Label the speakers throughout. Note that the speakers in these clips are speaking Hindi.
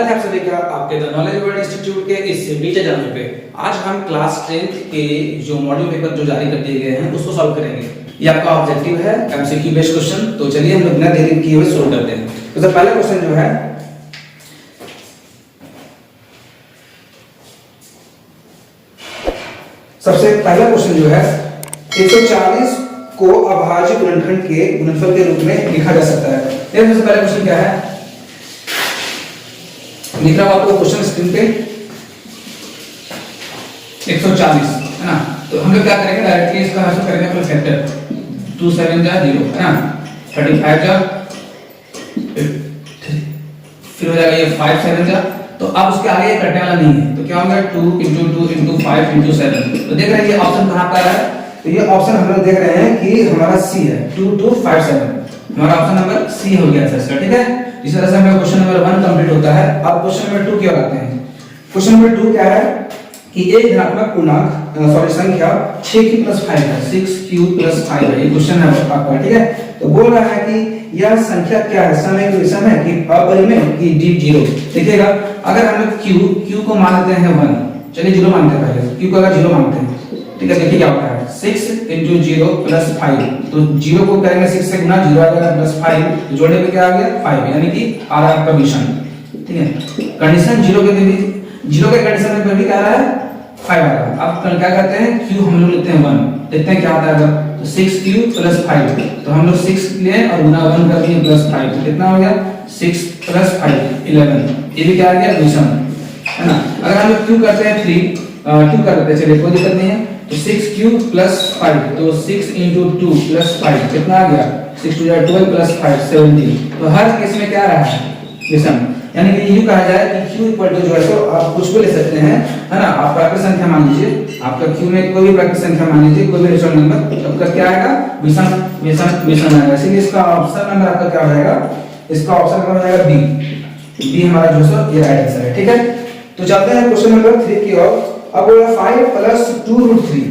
Speaker 1: स्वागत है आप सभी का आपके द नॉलेज वर्ल्ड इंस्टीट्यूट के इस बीटा चैनल पे। आज हम क्लास 10th के जो मॉड्यूल पेपर जो जारी कर दिए गए हैं उसको सॉल्व करेंगे। ये आपका ऑब्जेक्टिव है एमसीक्यू बेस्ड क्वेश्चन। तो चलिए हम लोग बिना देरी किए हुए शुरू करते हैं। तो सबसे पहला क्वेश्चन जो है, सबसे पहला क्वेश्चन जो है 140 को अभाज्य गुणनखंड के गुणनफल के रूप में लिखा जा सकता है। देखिए सबसे पहला क्वेश्चन क्या है, लिख रहा हूं आपको क्वेश्चन स्क्रीन पे 140 है ना। तो हम लोग क्या करेंगे, डायरेक्टली इसका हल करेंगे अपने फैक्टर 2 7 जा 0 है ना, 35 जा फिर हो जाएगा ये 5 7 जा। तो अब उसके आगे कटने वाला नहीं है, तो क्या होगा 2 * 2 * 5 * 7। तो देख रहे हैं ये ऑप्शन कहां पर है, तो ये ऑप्शन हम लोग देख रहे हैं कि हमारा सी है 2 2 5 7। हमारा ऑप्शन नंबर सी हो गया सर, ठीक है। इस तरह से हमारा क्वेश्चन नंबर 1 कंप्लीट होता है। अब क्वेश्चन नंबर 2 क्या आते हैं। क्वेश्चन नंबर 2 क्या है कि एक धनात्मक पूर्णांक संख्या 6 की + 5 है, 6q + 5 है। ये क्वेश्चन है आपका, ठीक है। तो बोल रहा है कि यह संख्या क्या है, समय की विषम है कि अपरिमेय कि डीप 0। देखिएगा अगर हम लोग q को मान लेते हैं 1, चलिए 0 मानते हैं पहले, q को अगर 0 मानते हैं, ठीक है। देखिए क्या होता है 6 * 0 + 5। तो 0 को करेंगे 6 से गुना, 0 आ जाएगा +5, तो जोड़ने पे क्या आ गया 5, यानी कि आ रहा है आपका विषम, ठीक है। कंडीशन 0 के भी 0 के कंडीशन में भी क्या आ रहा है 5 आ रहा है। अब क्या करते हैं q हम लोग लेते हैं 1, देखते हैं क्या आता है। तो 6q + 5, तो हम लोग 6 लिए और गुना 1 कर दिए +5, तो कितना हो गया 6 + 5 11। ये भी क्या आ गया विषम, है ना। अगर हम लोग q करते हैं 2 कर देते हैं, चलिए कोई दिक्कत नहीं है। तो 6q + 5, तो 6 * 2 + 5 कितना आ गया 6 * 2 = 12 + 5 17। तो हर केस में क्या रहा है विषम, यानी कि यूं कहा जाए कि q = जो है तो आप कुछ भी ले सकते हैं, है ना। आप प्राकृत संख्या मान लीजिए, आपका q में कोई भी प्राकृत संख्या मान लीजिए, कोई भी रेशनल नंबर, आपका क्या आएगा विषम विषम विषम आएगा। इसलिए इसका ऑप्शन नंबर आपका क्या हो जाएगा, इसका ऑप्शन नंबर हो जाएगा बी हमारा जो है ये राइट आंसर है, ठीक है। तो चलते हैं क्वेश्चन नंबर 3 की ओर। अब 5 + 2√3।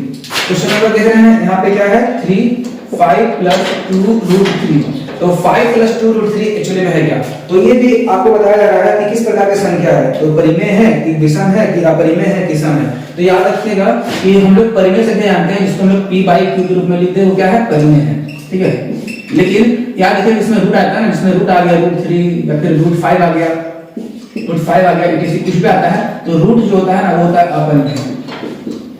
Speaker 1: क्वेश्चन नंबर देख रहे हैं यहाँ पे क्या है 3 5 + 2√3। तो 5 + 2√3 एक्चुअली में है क्या, तो ये भी आपको बताया जा रहा है कि किस प्रकार की संख्या है, तो परिमेय है कि विषम है कि अपरिमेय है कि सम है। तो याद रखिएगा कि हम लोग परिमेय संख्या जानते हैं, जिसको हम लोग p/q के रूप में लिखते हैं, वो क्या है परिमेय है, ठीक है। लेकिन याद रखिए इसमें रूट आता है ना, इसमें रूट आ गया √3 या फिर √5 आ गया, √5 आ गया, किसी कुछ भी आता है तो रूट जो होता है ना वो होता है अपरिमेय,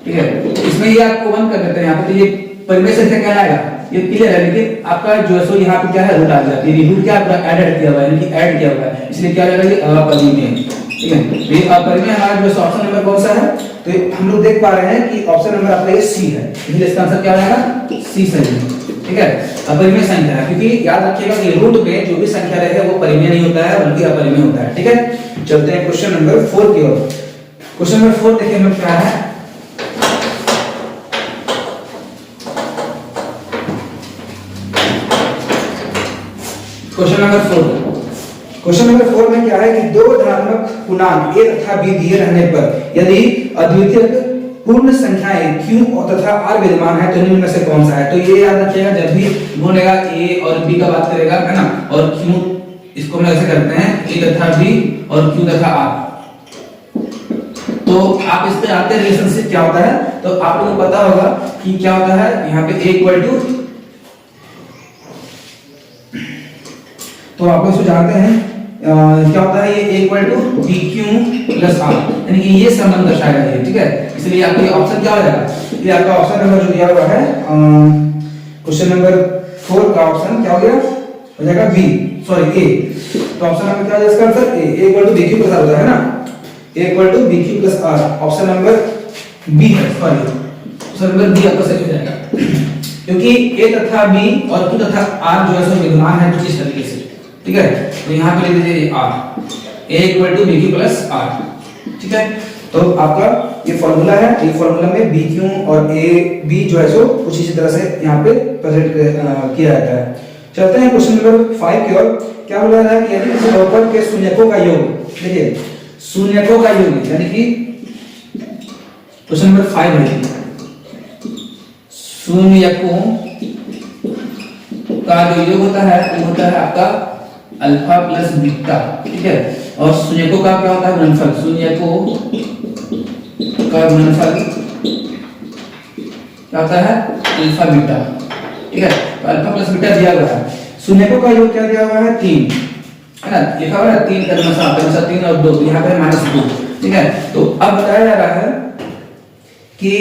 Speaker 1: ठीक है। इसमें ये आपको 1 कर देते हैं यहाँ पे, तो ये परिमेय संख्या क्या आएगा ये क्लियर है। लेकिन आपका जो है सो यहाँ पे क्या है रूट आ जाती है, रूट क्या आपका ऐड किया हुआ है, यानी कि ऐड किया हुआ है, इसलिए क्या रहेगा ये अपरिमेय, ठीक है। तो ये अपरिमेय हमारा जो ऑप्शन नंबर कौन सा है, तो हम लोग देख पा रहे हैं कि ऑप्शन नंबर आपका ये सी है, इसलिए इसका आंसर क्या आएगा सी सही है, ठीक है। अपरिमेय संख्या है, क्योंकि याद रखिएगा कि रूट पे जो भी संख्या रहे वो परिमेय नहीं होता है बल्कि अपरिमेय होता है, ठीक है। चलते हैं क्वेश्चन नंबर 4 की ओर। क्वेश्चन नंबर 4 देखिए हम क्या है, क्वेश्चन नंबर 4 में क्या है कि दो धनात्मक पूर्णांक a तथा b दिए रहने पर यदि अद्वितीय पूर्ण संख्याएं q तथा r विद्यमान है तो निम्न में से कौन सा है। तो ये याद रखिएगा जब भी बोलेगा a और b का बात करेगा, है ना, और q इसको हम ऐसे करते हैं a तथा b और q तथा r। तो आप इस पे आते रिलेशनशिप क्या होता है, तो आप लोगों को पता होगा कि क्या होता है यहाँ पे a तो आप लोग जानते हैं क्या होता है ये a = bq + r, यानी कि ये संबंध दर्शाएगा ये, ठीक है। इसलिए आपका ये ऑप्शन क्या हो जाएगा, ये आपका ऑप्शन नंबर जो दिया हुआ है क्वेश्चन नंबर 4 का ऑप्शन क्या हो गया, हो जाएगा बी, सॉरी ए। तो ऑप्शन नंबर क्या है इसका आंसर a = bq + r होता है ना, a = bq + r। Option number B है, सॉरी ऑप्शन नंबर बी आपका सही हो जाएगा, क्योंकि a तथा b और q तथा r जो है सो विद्यमान है कुछ इस तरीके से, ठीक है। तो यहाँ पे लिख दीजिए r, a = bq + r, ठीक है। तो आपका ये फॉर्मूला है, ये फॉर्मूला में bq और ab जो है सो कुछ इसी तरह से यहाँ पे प्रेजेंट किया जाता है। चलते हैं क्वेश्चन नंबर 5 की ओर। क्या बोला रहा है कि यदि किसी बहुपद के शून्यकों का योग, देखिए शून्यकों का योग, यानी कि क्वेश्चन नंबर 5 है शून्यकों का जो योग होता है वो होता है आपका अल्फा + बीटा, ठीक है। और शून्यकों का क्या होता है गुणनफल, शून्यकों का गुणनफल क्या होता है अल्फा बीटा। ठीक है, तो अल्फा प्लस बीटा दिया हुआ है, शून्यकों का योग क्या दिया हुआ है 3 है ना, लिखा हुआ है 3 क्रमशः 3 और 2, यहाँ पे -2। ठीक है, तो अब बताया जा रहा है कि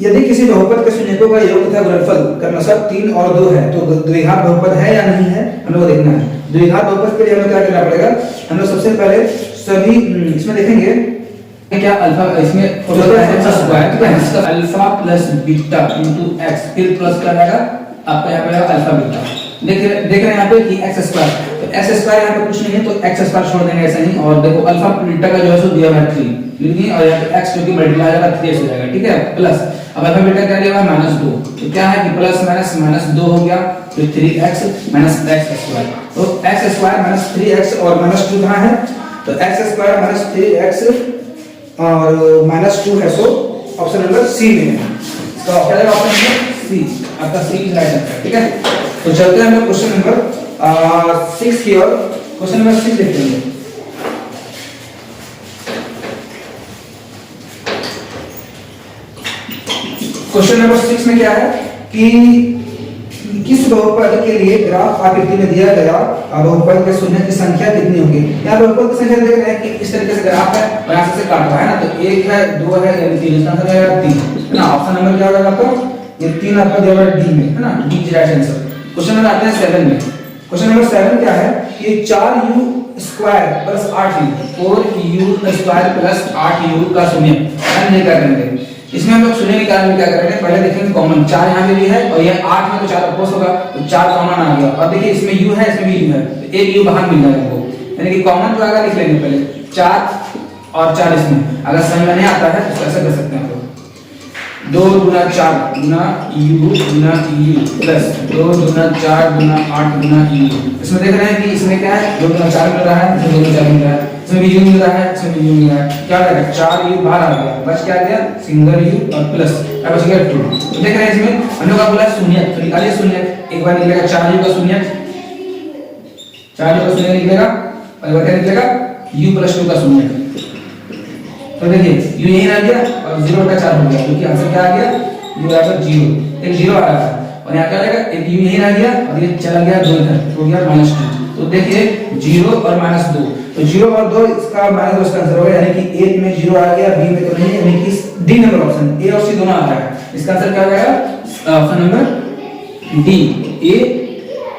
Speaker 1: यदि किसी बहुपद के शून्यकों का योग तथा गुणनफल क्रमशः 3 और 2 है तो द्विघात बहुपद है या नहीं है, हम लोग को देखना है। द्विघात बहुपद के लिए हमें क्या करना पड़ेगा, हम लोग सबसे पहले सभी इसमें देखेंगे क्या अल्फा, इसमें होता है x स्क्वायर, ठीक है, इसका alpha plus beta into x, फिर प्लस क्या आएगा आपका यहाँ पे अल्फा बीटा। देख रहे हैं यहाँ पे कि x स्क्वायर, तो x स्क्वायर यहाँ पे कुछ नहीं है तो x स्क्वायर छोड़ देंगे ऐसा ही, और देखो अल्फा बीटा का जो है सो दिया हुआ है 3 लिखिए, और यहाँ पे x जो कि मल्टीप्लाई हो जाएगा 3 हो जाएगा। ठीक है, प्लस अब अल्फा बीटा क्या दिया हुआ है -2, तो क्या है कि प्लस माइनस -2 हो गया, फिर 3x माइनस x स्क्वायर, तो x स्क्वायर माइनस 3x और -2 कहाँ है, तो x स्क्वायर माइनस 3x और -2 है, सो ऑप्शन नंबर सी में है, तो क्या रहेगा ऑप्शन नंबर सी, आपका सी इज राइट आंसर। ठीक है, तो चलते हैं हम क्वेश्चन नंबर 6 की ओर। क्वेश्चन नंबर 6 देखते हैं। क्वेश्चन नंबर 6 में क्या है कि किस बहुपद के लिए ग्राफ आकृति में दिया गया बहुपद के शून्य की संख्या कितनी होगी। यहाँ बहुपद की संख्या देख रहे हैं कि इस तरीके से ग्राफ है और यहाँ से काट रहा है ना, तो 1 है 2 है यानी 3, इसका आंसर है 3 है ना। ऑप्शन नंबर क्या होगा आपका, ये 3 आपका दिया हुआ है डी में है ना, D is right answer. Question number आते हैं 7 में। क्वेश्चन नंबर 7 क्या है कि 4u square plus 8u 4u square plus 8u का शून्य हम नहीं कर देंगे। इसमें हम लोग शून्य निकालने क्या करेंगे, पहले देखेंगे कॉमन 4 यहाँ पे भी है और ये 8 में तो 4 अपोज होगा, तो 4 कॉमन आ गया, और देखिए इसमें u है इसमें भी u है, तो एक u बाहर मिल जाएगा हमको, यानी कि कॉमन जो आएगा लिख लेंगे पहले 4 और 4 इसमें। अगर समझ में नहीं आता है तो ऐसा कर सकते हैं आप लोग, 2 गुना 4 गुना u प्लस 2 गुना 4 गुना 8 गुना u। इसमें देख रहे हैं कि इसमें क्या है 2 गुना 4 मिल रहा है, इसमें 2 गुना 4 मिल रहा है, इसमें भी u मिल रहा है, इसमें भी u मिल रहा है, क्या आ गया 4u बाहर आ गया, बच क्या गया सिंगल u और प्लस क्या बच गया 2। तो देख रहे हैं इसमें हम लोग का बोला शून्य, तो निकालिए शून्य, एक बार निकलेगा 4u का शून्य, 4u का शून्य निकलेगा और एक बार क्या निकलेगा u प्लस 2 का शून्य। तो देखिए u यही रह गया और 0 का 4 हो गया, क्योंकि आंसर क्या आ गया u बराबर 0, एक 0 आ रहा है और यहाँ क्या रहेगा एक u यही रह गया और ये चला गया 2 इधर हो गया -2। तो देखिए 0 और -2, तो 0 और 2 इसका -2 इसका आंसर होगा, यानी कि a में 0 आ गया, b में तो नहीं, यानी कि डी नंबर ऑप्शन a और c दोनों आ रहा है, इसका आंसर क्या हो जाएगा option number D, a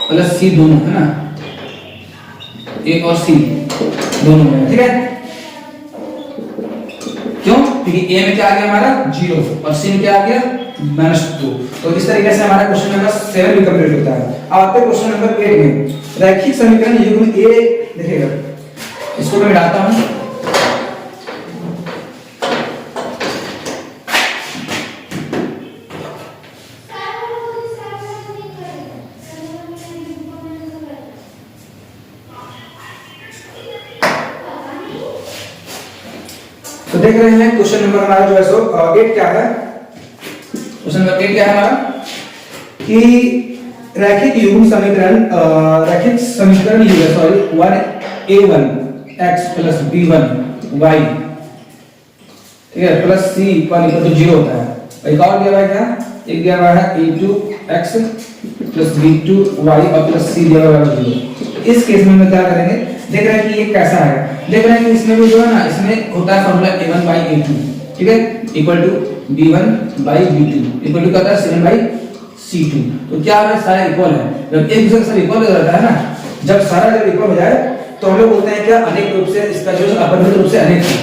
Speaker 1: plus c दोनों है ना, a और c दोनों है। ठीक है, क्यों, क्योंकि a में क्या आ गया हमारा 0 और c में क्या आ गया -2। तो इस तरीके से हमारा क्वेश्चन नंबर 7 भी कंप्लीट होता है। अब आते हैं क्वेश्चन नंबर 8 में, रैखिक समीकरण युग्म a देखिएगा, इसको मैं मिटाता हूं, तो देख रहे हैं क्वेश्चन नंबर हमारा जो है सो 8 क्या है, क्वेश्चन नंबर 8 क्या है हमारा कि रैखिक युग्म समीकरण रैखिक समीकरण युग्म sorry 1a1 x plus b1 y, ठीक है, प्लस c इक्वल टू 0 होता है। एक और दिया हुआ है क्या, एक दिया हुआ है a2 x plus b2 y और प्लस c दिया हुआ है 0। इस केस में हम क्या करेंगे, देख रहे हैं कि ये कैसा है, देख रहे हैं कि इसमें भी जो है ना इसमें होता है फॉर्मूला a1 by a2, ठीक है, equal to b1 by b2 equal to क्या होता है 7 by c2। तो क्या है सारा इक्वल है, जब एक दूसरे के साथ इक्वल हो जाता है ना, जब सारा जब इक्वल हो जाए तो हम लोग बोलते हैं क्या अनेक रूप से, इसका जो अपरिमित रूप से अनेक है,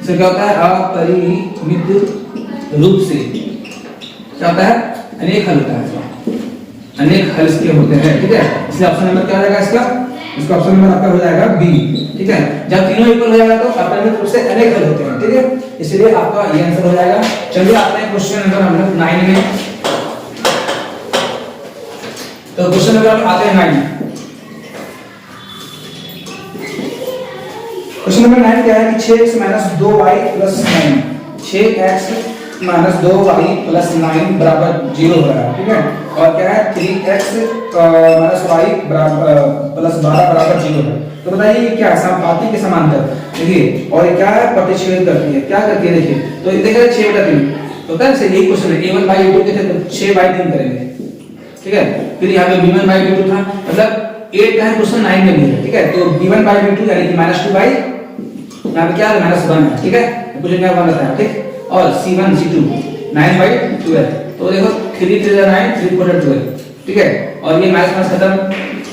Speaker 1: इससे क्या होता है अपरिमित रूप से क्या होता है अनेक हल होता है, अनेक हल इसके होते हैं। ठीक है, इसलिए ऑप्शन नंबर क्या हो जाएगा इसका ऑप्शन नंबर आपका हो जाएगा बी। ठीक है, जब तीनों इक्वल हो जाएगा तो अपरिमित रूप से अनेक हल होते हैं। ठीक है, इसलिए आपका ये आंसर हो जाएगा। चलिए आते हैं क्वेश्चन नंबर हम लोग 9 में, तो क्वेश्चन नंबर आते हैं 9। क्वेश्चन नंबर 9 क्या है कि 6x 2y 9, 6x minus 2y plus 9 बराबर 0 हो रहा है, ठीक है। और क्या है 3x माइनस y प्लस 12 बराबर 0 है। तो बताइए ये क्या है, समानुपाती के समांतर, देखिए। और ये क्या है, प्रतिच्छेद करती है, क्या करती है देखिए। तो ये देखिए 6/3 तो क्या है, यही क्वेश्चन है। a1/2 के थे तो 6/3 करेंगे, ठीक है। फिर यहाँ पे b1/2 था, मतलब 8 का है क्वेश्चन 9 में भी है, ठीक है। तो b1/2 यानी कि -2 यहाँ पे क्या है -1 है, ठीक है। कुछ क्या 1 रहता है, ठीक। और c1 c2 9/12 तो देखो 3 3 9 3 4 12, ठीक है। और ये माइनस खत्म,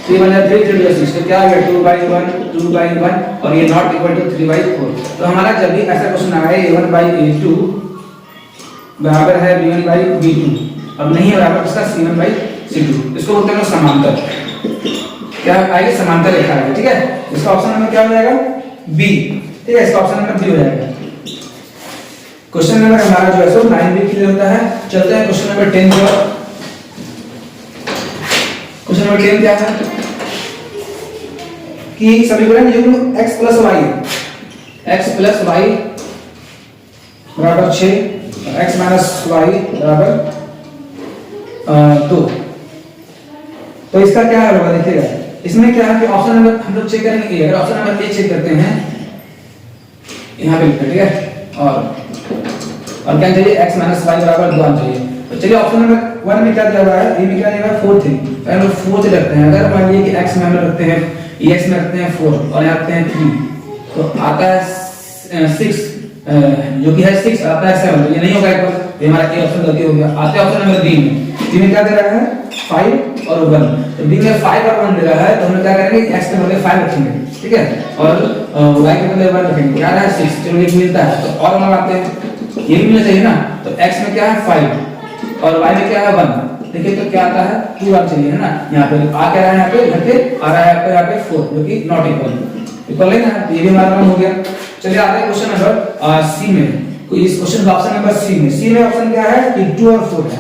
Speaker 1: 3 1 3 3 2 6 तो क्या आ गया 2/1 और ये नॉट इक्वल टू 3/4। तो हमारा जब भी ऐसा क्वेश्चन आए a1/a2 बराबर है b1/b2, अब नहीं है बराबर इसका c1/c2, इसको बोलते हैं समांतर। क्या आगे समांतर रेखा है, ठीक है। इसका ऑप्शन नंबर क्या हो जाएगा बी, ठीक है। इसका ऑप्शन नंबर बी हो जाएगा। क्वेश्चन नंबर हमारा जो है सो 9 भी क्लियर होता है। चलते हैं क्वेश्चन नंबर 10 की ओर। क्वेश्चन नंबर 10 क्या है कि समीकरण युग्म x प्लस y बराबर 6 और x माइनस y बराबर 2। तो इसका क्या होगा देखिएगा, इसमें क्या है कि ऑप्शन नंबर हम लोग चेक करेंगे। अगर ऑप्शन नंबर ए चेक करते हैं यहाँ पे लिखते हैं, ठीक है। और क्या चाहिए x माइनस y बराबर 2 चाहिए। तो चलिए ऑप्शन नंबर 1 में क्या दिया हुआ है, ए में क्या दिया हुआ है 4 3, तो हम लोग 4 से रखते हैं। अगर मान लीजिए कि x में हम लोग रखते हैं, x में रखते हैं 4 और यहाँ रखते हैं 3, तो आता है 6, जो कि है 6 आता है 7, तो ये नहीं होगा एक बार, ये हमारा ए ऑप्शन गलती हो गया। आते हैं ऑप्शन नंबर बी में क्या दे रहा है 5 और 1, तो बी में 5 और 1 दे रहा है, तो हम क्या करेंगे x के बदले 5 रखेंगे, ठीक है। और y के बदले 1 रखेंगे, क्या रहा है 6, चलो ये मिलता है तो और लगाते हैं, ये भी मिलना चाहिए ना। तो x में क्या है 5 और y में क्या है 1, देखिए तो क्या आता है 2 आ चाहिए, है ना। यहाँ पे आ क्या रहा है, यहाँ पे घर पे आ रहा है यहाँ पे 4, जो कि नॉट इक्वल है ना, ये भी हमारा हो गया। चलिए आते हैं क्वेश्चन नंबर सी में। इस क्वेश्चन का ऑप्शन नंबर सी में ऑप्शन क्या है कि 2 और 4 है,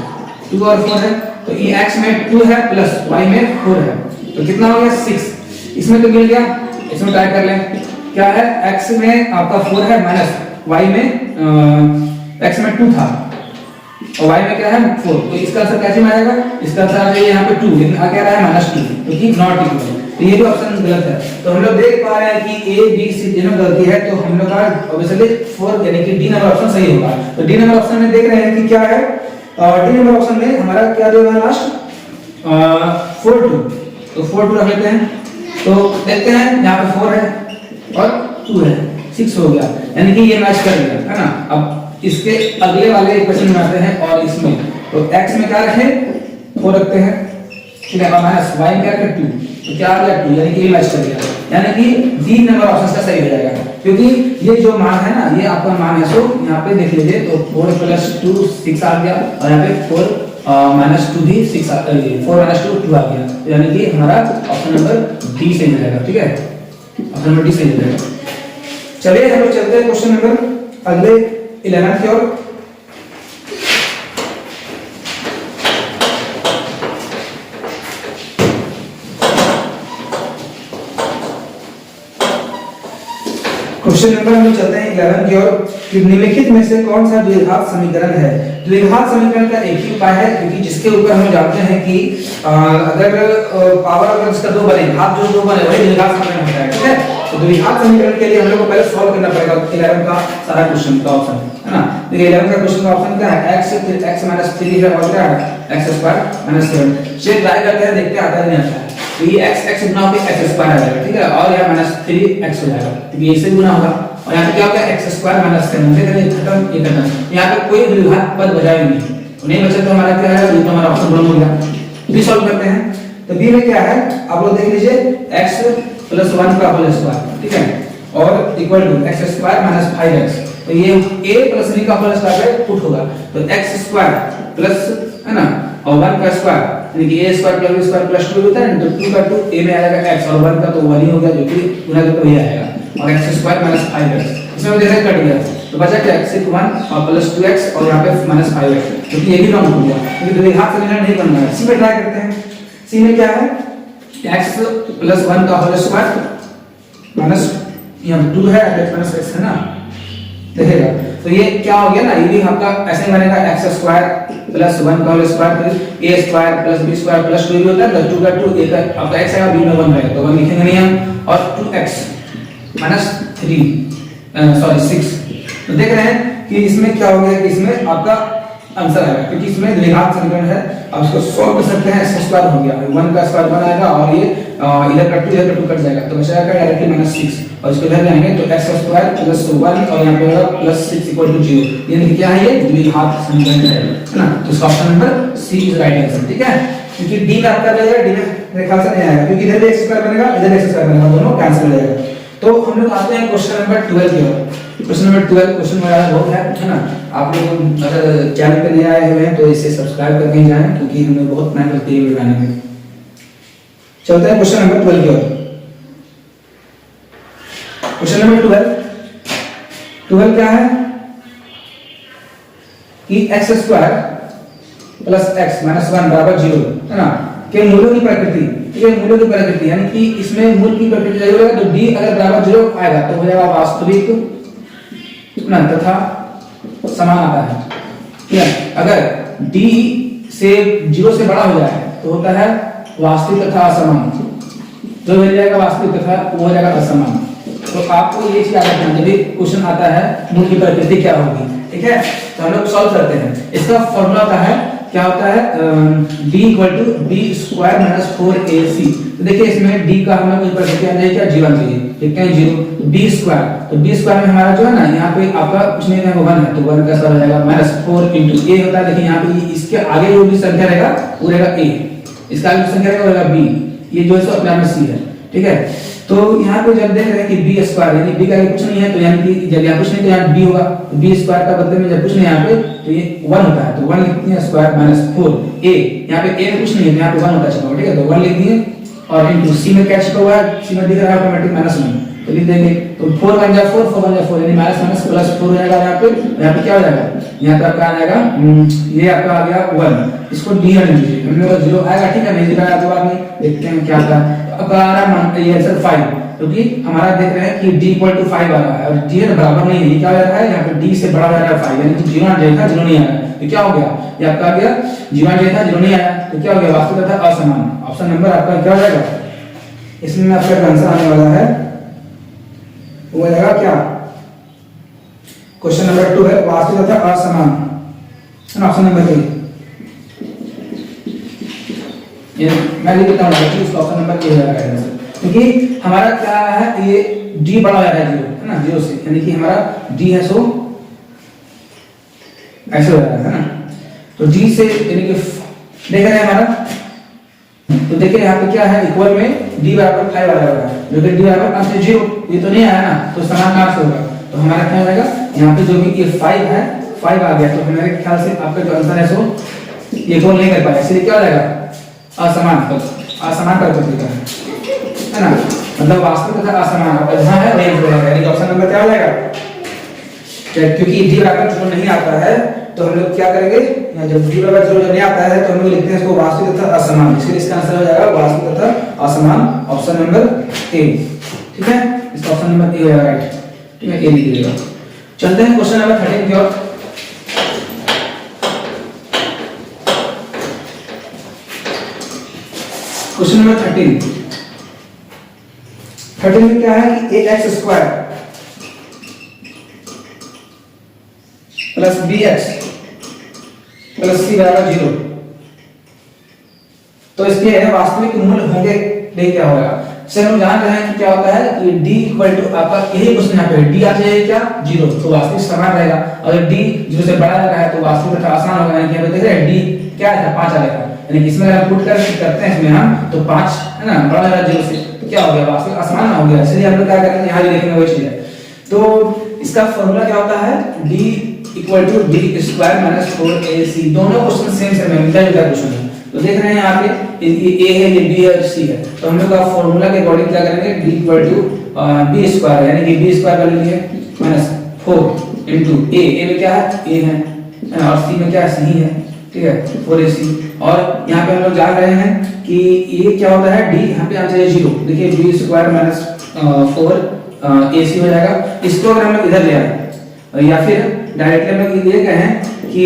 Speaker 1: 2 और 4 है। तो ये x में 2 है प्लस y में 4 है, तो कितना हो गया 6। इसमें तो मिल गया, इसमें ट्राई कर लें। क्या है x में आपका 4 है माइनस y में x में 2 था और y में क्या है 4, तो इसका आंसर कैसे में आएगा, इसका आंसर आ जाएगा यहाँ पे 2, लेकिन आ क्या रहा है -2, क्योंकि नॉट इक्वल। तो ये भी ऑप्शन गलत है। तो हम लोग देख पा रहे हैं कि ए बी सी तीनों गलती है, तो हम लोग का ऑब्वियसली 4 यानी कि डी नंबर ऑप्शन सही होगा। तो डी नंबर ऑप्शन में देख रहे हैं कि क्या है, डी नंबर ऑप्शन में हमारा क्या देगा लास्ट 4 2, तो 4 2 रख लेते हैं। तो देखते हैं यहाँ पे 4 है और 2 है, 6 हो गया, यानी कि ये मैच कर गया, है ना। अब इसके अगले वाले इक्वेशन में आते हैं और इसमें तो x में क्या रखें 4 रखते हैं, ठीक है, और माइनस y में क्या रखें 2, तो क्या आ गया 2, यानी कि ये मैच कर गया, यानी कि डी नंबर ऑप्शन का सही हो जाएगा। क्योंकि ये जो मान है ना, ये आपका मान है, सो यहाँ पे देख लीजिए तो 4 प्लस 2 6 आ गया और यहाँ पे 4 माइनस 2 भी 6 4 माइनस 2 2 आ गया, तो यानी कि हमारा ऑप्शन नंबर डी सही हो जाएगा, ठीक है। ऑप्शन नंबर डी सही हो जाएगा। चलिए हम लोग चलते हैं क्वेश्चन नंबर अगले 11 की ओर। क्वेश्चन नंबर हम चलते हैं 11 की ओर। निम्नलिखित में से कौन सा द्विघात समीकरण है। द्विघात समीकरण का एक ही उपाय है, क्योंकि जिसके ऊपर हम जानते हैं कि अगर पावर अगर इसका 2 बने, घात जो 2 बने वही द्विघात समीकरण होता है, ठीक है। तो द्विघात समीकरण के लिए हम लोग को पहले सॉल्व करना पड़ेगा 11 का सारा क्वेश्चन का ऑप्शन, है ना। देखिए 11 का क्वेश्चन का ऑप्शन क्या है, x फिर x - 3 है और क्या है x² - 7। चलिए ट्राई करते हैं, देखते हैं आता है नहीं आता है। तो ये x गुना होकर x² आ जाएगा, ठीक है, और यहाँ -3x हो जाएगा, तो ये इससे गुना होगा और यहाँ पे क्या होगा x² - 7, देखिए खत्म, ये खत्म। यहाँ पे कोई द्विघात पद बचा ही नहीं बचा, तो हमारा क्या है, ये तो हमारा ऑप्शन बन हो गया। बी सॉल्व करते हैं। तो बी में क्या है आप लोग देख लीजिए, x + 1 का होल स्क्वायर, ठीक है, और इक्वल टू x² - 5x। तो ये a + b का होल स्क्वायर पे पुट होगा, तो x² प्लस, है ना, और 1 का स्क्वायर यानी कि a² + b² + 2 होता है, तो 2 का 2 a में आएगा x और 1 का तो 1 ही हो गया, जो कि गुना करके वही आएगा, और x² - 5x इसमें देखा कट गया, तो बचा क्या x = 1 और प्लस 2x और यहाँ पे -5x, क्योंकि ये भी रॉन्ग हो गया, क्योंकि द्विघात समीकरण नहीं बनना है। सी में ट्राई करते हैं। सी में क्या है, x + 1 का होल स्क्वायर माइनस यहाँ 2 है, x - x है ना, देखिएगा तो ये क्या हो गया ना, ये भी आपका ऐसे बनेगा x स्क्वायर प्लस 1 का होल स्क्वायर फिर a square plus b square plus 2 भी होता है, 2 का 2 a का आपका x आएगा, b में 1 रहेगा तो 1 लिखेंगे नहीं हम, और 2x माइनस 6। तो देख रहे हैं कि इसमें क्या हो गया कि इसमें आपका आंसर आएगा, क्योंकि इसमें द्विघात समीकरण है। अब इसको सॉल्व कर सकते हैं, x स्क्वायर हो गया, 1 का स्क्वायर 1 आएगा और ये इधर का 2 इधर का 2 कट जाएगा तो बचा जाएगा डायरेक्टली माइनस 6 और इसको इधर लाएंगे तो x स्क्वायर प्लस 1 और यहां पे होगा प्लस 6 इक्वल टू 0। यानी क्या है, ये द्विघात समीकरण है ना। तो इसका option number C is right answer. ठीक है, क्योंकि डी में आपका जो है डी में मेरे ख्याल से नहीं आएगा, क्योंकि इधर भी x स्क्वायर बनेगा इधर x स्क्वायर बनेगा, दोनों कैंसिल हो जाएगा। तो हम लोग आते हैं क्वेश्चन नंबर 12 की ओर। क्वेश्चन नंबर 12 क्वेश्चन मेरा बहुत है ना। आप लोग अगर चैनल पे नए आए हुए हैं तो इसे सब्सक्राइब करके जाएं, क्योंकि हमें बहुत मेहनत लगती है बनाने में। चलते हैं क्वेश्चन नंबर 12 की ओर। क्वेश्चन नंबर 12 क्या है कि x square plus x minus 1 बराबर 0 है ना के मूलों की प्रकृति। ठीक है, मूलों की प्रकृति यानी कि इसमें मूल की प्रकृति जो होगा तो d अगर बराबर 0 आएगा तो हो जाएगा वास्तविक ना तथा समान आता है। ठीक है, अगर d से 0 से बड़ा हो जाए तो होता है वास्तविक तथा असमान, जो मिल जाएगा वास्तविक तथा वो हो जाएगा असमान। तो आपको ये चीज याद रखना जब भी क्वेश्चन आता है मूल की प्रकृति क्या होगी। ठीक है, तो हम लोग सॉल्व करते हैं। इसका फॉर्मूला होता है, क्या होता है, d equal to b square minus 4ac। तो देखिए इसमें d का हमें कोई प्रकृति आ जाएगी क्या, जीवन चाहिए, लिखते हैं 0 तो b स्क्वायर, तो b स्क्वायर में हमारा जो है ना यहाँ पे आपका कुछ नहीं है, 1 है तो 1 का स्क्वायर हो जाएगा माइनस 4 इनटू a होता है। देखिए यहाँ पे इसके आगे जो भी संख्या रहेगा वो रहेगा a, इसका आगे जो संख्या रहेगा वो रहेगा b, ये जो है सो अपने आप में c है। ठीक है, तो यहाँ पे जब देख रहे हैं कि b स्क्वायर यानी b का आगे कुछ नहीं है तो यानी कि जब यहाँ कुछ नहीं तो यहाँ b होगा, तो b स्क्वायर का बदले में जब कुछ नहीं यहाँ पे तो ये 1 होता है, तो 1 लिखते हैं स्क्वायर माइनस 4 a, यहाँ पे a में कुछ नहीं है तो यहाँ पे 1 होता है छिपा। ठीक है, तो 1 लिख दिए और इनटू c में क्या छिपा हुआ है, c में दिख रहा है ऑटोमेटिक माइनस 1 तो लिख देंगे। तो 4 1 जा 4 4 1 जा 4 यानी माइनस माइनस प्लस 4 हो जाएगा। यहाँ पे क्या हो जाएगा, यहाँ पे आपका आ जाएगा ये आपका आ गया 1, इसको d रहने दीजिए, हम लोग 0 आएगा। ठीक है, नहीं दिखा तो बात नहीं, देखते हैं क्या आता है। अब आ रहा है ये आंसर 5, क्योंकि हमारा देख रहे हैं कि d इक्वल टू 5 आ रहा है और d है बराबर नहीं है, ये क्या हो रहा है यहाँ पे d से बड़ा हो रहा है 5 यानी कि 0 आ जाएगा, 0 नहीं आया तो क्या हो गया, ये आपका आ गया 0 आ जाएगा, 0 नहीं आया तो क्या हो गया, वास्तविक तथा असमान। ऑप्शन नंबर आपका क्या हो जाएगा, इसमें आपका आंसर आने वाला है वो जाएगा क्या, क्वेश्चन नंबर 2 है वास्तविक तथा असमान, ऑप्शन नंबर 3। ये मैं लिख देता हूं इसका ऑप्शन नंबर ए हो जाएगा, क्योंकि हमारा क्या है ये d बड़ा हो जाएगा 0 है ना, 0 से यानी कि हमारा d है सो ऐसे हो जाएगा है ना। तो d से यानी कि देख रहे हैं हमारा, तो देखिए यहाँ पे क्या है इक्वल में d बराबर 5 आ रहा है, जो कि d बराबर 0 ये तो नहीं आया ना, तो समान मार्क्स होगा। तो हमारा क्या हो जाएगा यहाँ पे जो भी ये 5 है 5 आ गया, तो हमारे ख्याल से आपका जो आंसर है सो ये गोल नहीं कर पाएगा, इसलिए क्या हो जाएगा असमान का तरीका है ना, मतलब वास्तविक तथा असमान आपका जहां है वही हो जाएगा, यानी ऑप्शन नंबर क्या हो जाएगा। क्योंकि d बराबर 0 नहीं आता है तो हम लोग क्या करेंगे, यहाँ जब d बराबर 0 नहीं आता है तो हम लोग लिखते हैं इसको वास्तविक तथा असमान, इसलिए इसका आंसर हो जाएगा वास्तविक तथा असमान, ऑप्शन नंबर ए। ठीक है, इसका ऑप्शन नंबर ए हो जाएगा राइट। ठीक है, ए लिख लीजिएगा। चलते हैं क्वेश्चन नंबर 13 की ओर। क्वेश्चन नंबर 13 में क्या है कि ax square plus bx plus c बराबर 0, तो इसके वास्तविक मूल्य होंगे नहीं, क्या होगा। सर हम जान रहे हैं कि क्या होता है कि d इक्वल टू आपका यही क्वेश्चन यहाँ पे d आ जाएगा क्या 0, तो वास्तविक समान रहेगा। अगर d 0 से बड़ा लगा है तो वास्तविक तथा आसान होगा, यानी कि यहाँ पे देख रहे हैं d क्या है 5 आ जाएगा, यानी इसमें अगर पुट करते हैं इसमें हम तो 5 है ना बड़ा लगा 0 से, तो क्या हो गया वास्तविक असमान हो गया, इसलिए हम लोग क्या करेंगे यहाँ भी देखेंगे वही चीज है। तो इसका फॉर्मूला क्या होता है d equal to d square minus 4ac, दोनों क्वेश्चन सेम है, मिलता जुलता क्वेश्चन है। तो देख रहे हैं यहाँ पे ये a है ये b है और c है, तो हम लोग का फॉर्मूला के अकॉर्डिंग क्या करेंगे d equal to b square यानी कि b स्क्वायर कर लीजिए माइनस 4 इनटू a में क्या है a है और c में क्या है c है। ठीक है 4ac, और यहाँ पे हम लोग जान रहे हैं कि ये क्या होता है d यहाँ पे आ जाए 0, देखिए b स्क्वायर माइनस 4ac हो जाएगा। इसको अगर हम लोग इधर ले आए या फिर डायरेक्टली हम लोग ये कहें कि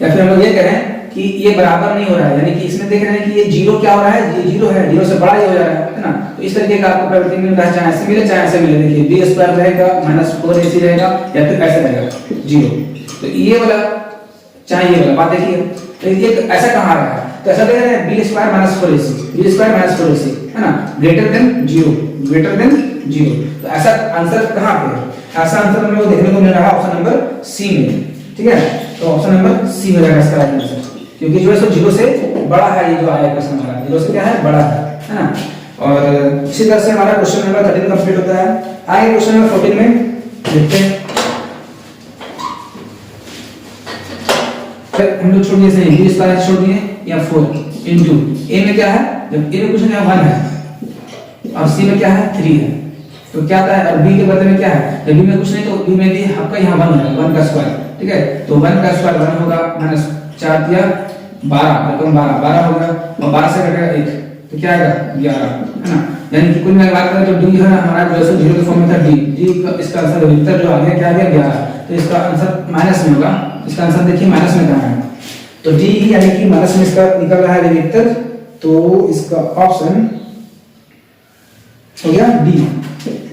Speaker 1: या फिर हम लोग ये कहें कि ये बराबर नहीं हो रहा है, यानी कि इसमें देख रहे हैं कि ये जीरो क्या हो रहा है, ये जीरो है, जीरो से बड़ा ही हो जा रहा है ना। तो इस तरीके का आपको प्रवृत्ति मिल रहा है, चाहे ऐसे मिले चाहे ऐसे मिले। देखिए बी स्क्वायर रहेगा माइनस 4ac रहेगा या फिर ऐसे रहेगा जीरो। तो ये वाला चाहे ये वाला बात देखिए, तो ये ऐसा कहाँ आ रहा है, तो ऐसा देख रहे हैं B square minus 4ac, B square minus 4ac है ना, greater than zero, greater than zero. तो ऐसा आंसर कहाँ पे है, ऐसा आंसर हम लोग देखने को मिल रहा है ऑप्शन नंबर सी में। ठीक है, तो ऑप्शन नंबर सी हो जाएगा इसका राइट आंसर, क्योंकि जो है सो जीरो से बड़ा है। ये जो आया क्वेश्चन हमारा जीरो से क्या है, बड़ा है ना। और इसी तरह से हमारा क्वेश्चन नंबर 13 कंप्लीट होता है। आगे क्वेश्चन नंबर 14 में देखते हैं। फिर हम लोग छोड़ दिए सही, बी स्क्वायर छोड़ दिए या 4 इनटू ए में क्या है, जब ए में क्वेश्चन है 1 है और सी में क्या है 3 है, तो क्या आता है, और बी के बदले में क्या है, जब बी में कुछ नहीं तो बी में दी आपका यहाँ 1 होगा, 1 का स्क्वायर। ठीक है, तो 1 का स्क्वायर 1 होगा माइनस 4 दिया 12, रकम 12 होगा और 12 से कटेगा 1, तो क्या आएगा 11 है ना। यानी कि कुल मिला कर जो डी है हमारा जो है 0 के फॉर्म में था डी, इसका आंसर उत्तर जो आ गया क्या आ गया 11, तो इसका आंसर माइनस में होगा। इसका आंसर देखिए माइनस में कहां है, तो डी यानी कि माइनस में इसका निकल रहा है उत्तर, तो इसका ऑप्शन हो गया डी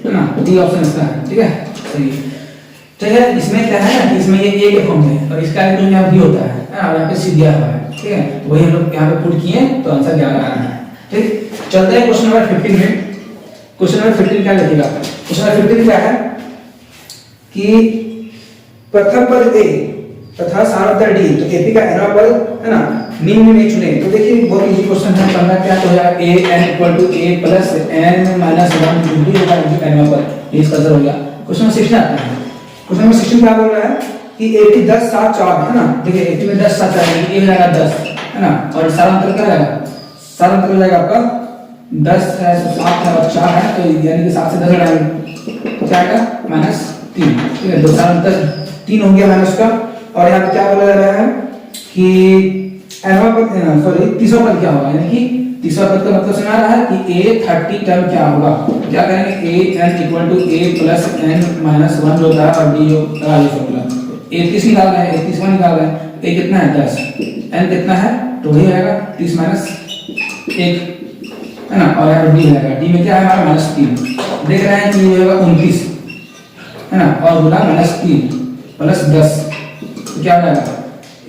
Speaker 1: है ना, डी ऑप्शन इसका है। ठीक है, सही। ठीक है, इसमें क्या है ना कि इसमें ये ए के फॉर्म में और इसका जो यहाँ भी होता है ना, यहाँ पे सी दिया हुआ है। ठीक है, तो वही हम लोग यहाँ पे पुट किए तो आंसर 11 आ रहा है। ठीक, चलते हैं क्वेश्चन नंबर 15 में। क्वेश्चन नंबर 15 क्या लिखेगा, क्वेश्चन नंबर 15 क्या है कि प्रथम पद ए तथा सामांतर डी, तो एपी का एनवा पद है ना निम्न में चुने। तो देखिए बहुत इजी क्वेश्चन है, करना क्या तो है a n = a + n - 1 D होगा इनटू एनवा पद, ये इसका आंसर हो गया। क्वेश्चन नंबर 16 आता है। क्वेश्चन नंबर 16 क्या बोल रहा है कि 80 10 7 4 है ना। देखिए 80 में 10 7 4 ये हो जाएगा 10 है ना, और सारांतर क्या आएगा, सारांतर हो जाएगा आपका 10 है 7 है और 4 है, तो यानी कि 7 से 10 हटाएंगे तो क्या आएगा -3। ठीक है, तो सारांतर 3 हो गया माइनस का। और यहाँ पे क्या बोला जा रहा है कि एनवा पद सॉरी तीसरा पद क्या होगा, यानी कि तीसरा पद का मतलब समझ आ रहा है कि a 30 टर्म क्या होगा, क्या करेंगे a n = a + n - 1 जो होता है और d जो लगा लो फॉर्मूला। a 30 निकाल रहे हैं, 31 निकाल रहे हैं, a कितना है 10, n कितना है तो वही आएगा 30 - 1 है ना, और यहाँ d आएगा, d में क्या है हमारा -3। देख रहे हैं कि ये होगा 29 है ना, और गुना -3 + 10 तो क्या आएगा,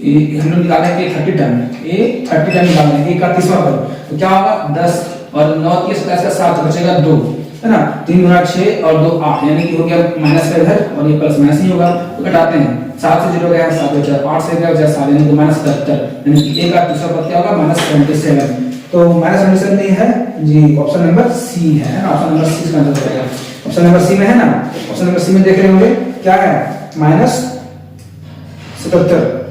Speaker 1: ये हम लोग निकाले हैं 30 टर्म, a 30 टर्म निकाल रहे हैं, a का तीसरा पद तो क्या होगा 10 और 9 के 27 का 7 बचेगा 2 है ना, 3 गुना 6 और 2 8, यानी कि हो गया माइनस का इधर और ये प्लस माइनस ही होगा, तो घटाते हैं 7 से 0 गया 7 बचा, 8 से गया 7 यानी कि -77, यानी कि a का तीसरा पद क्या होगा -77। तो -77 नहीं है जी, ऑप्शन नंबर सी है ना, ऑप्शन नंबर सी इसका आंसर हो जाएगा। ऑप्शन नंबर सी में है ना, ऑप्शन नंबर सी में देख रहे होंगे क्या है -77।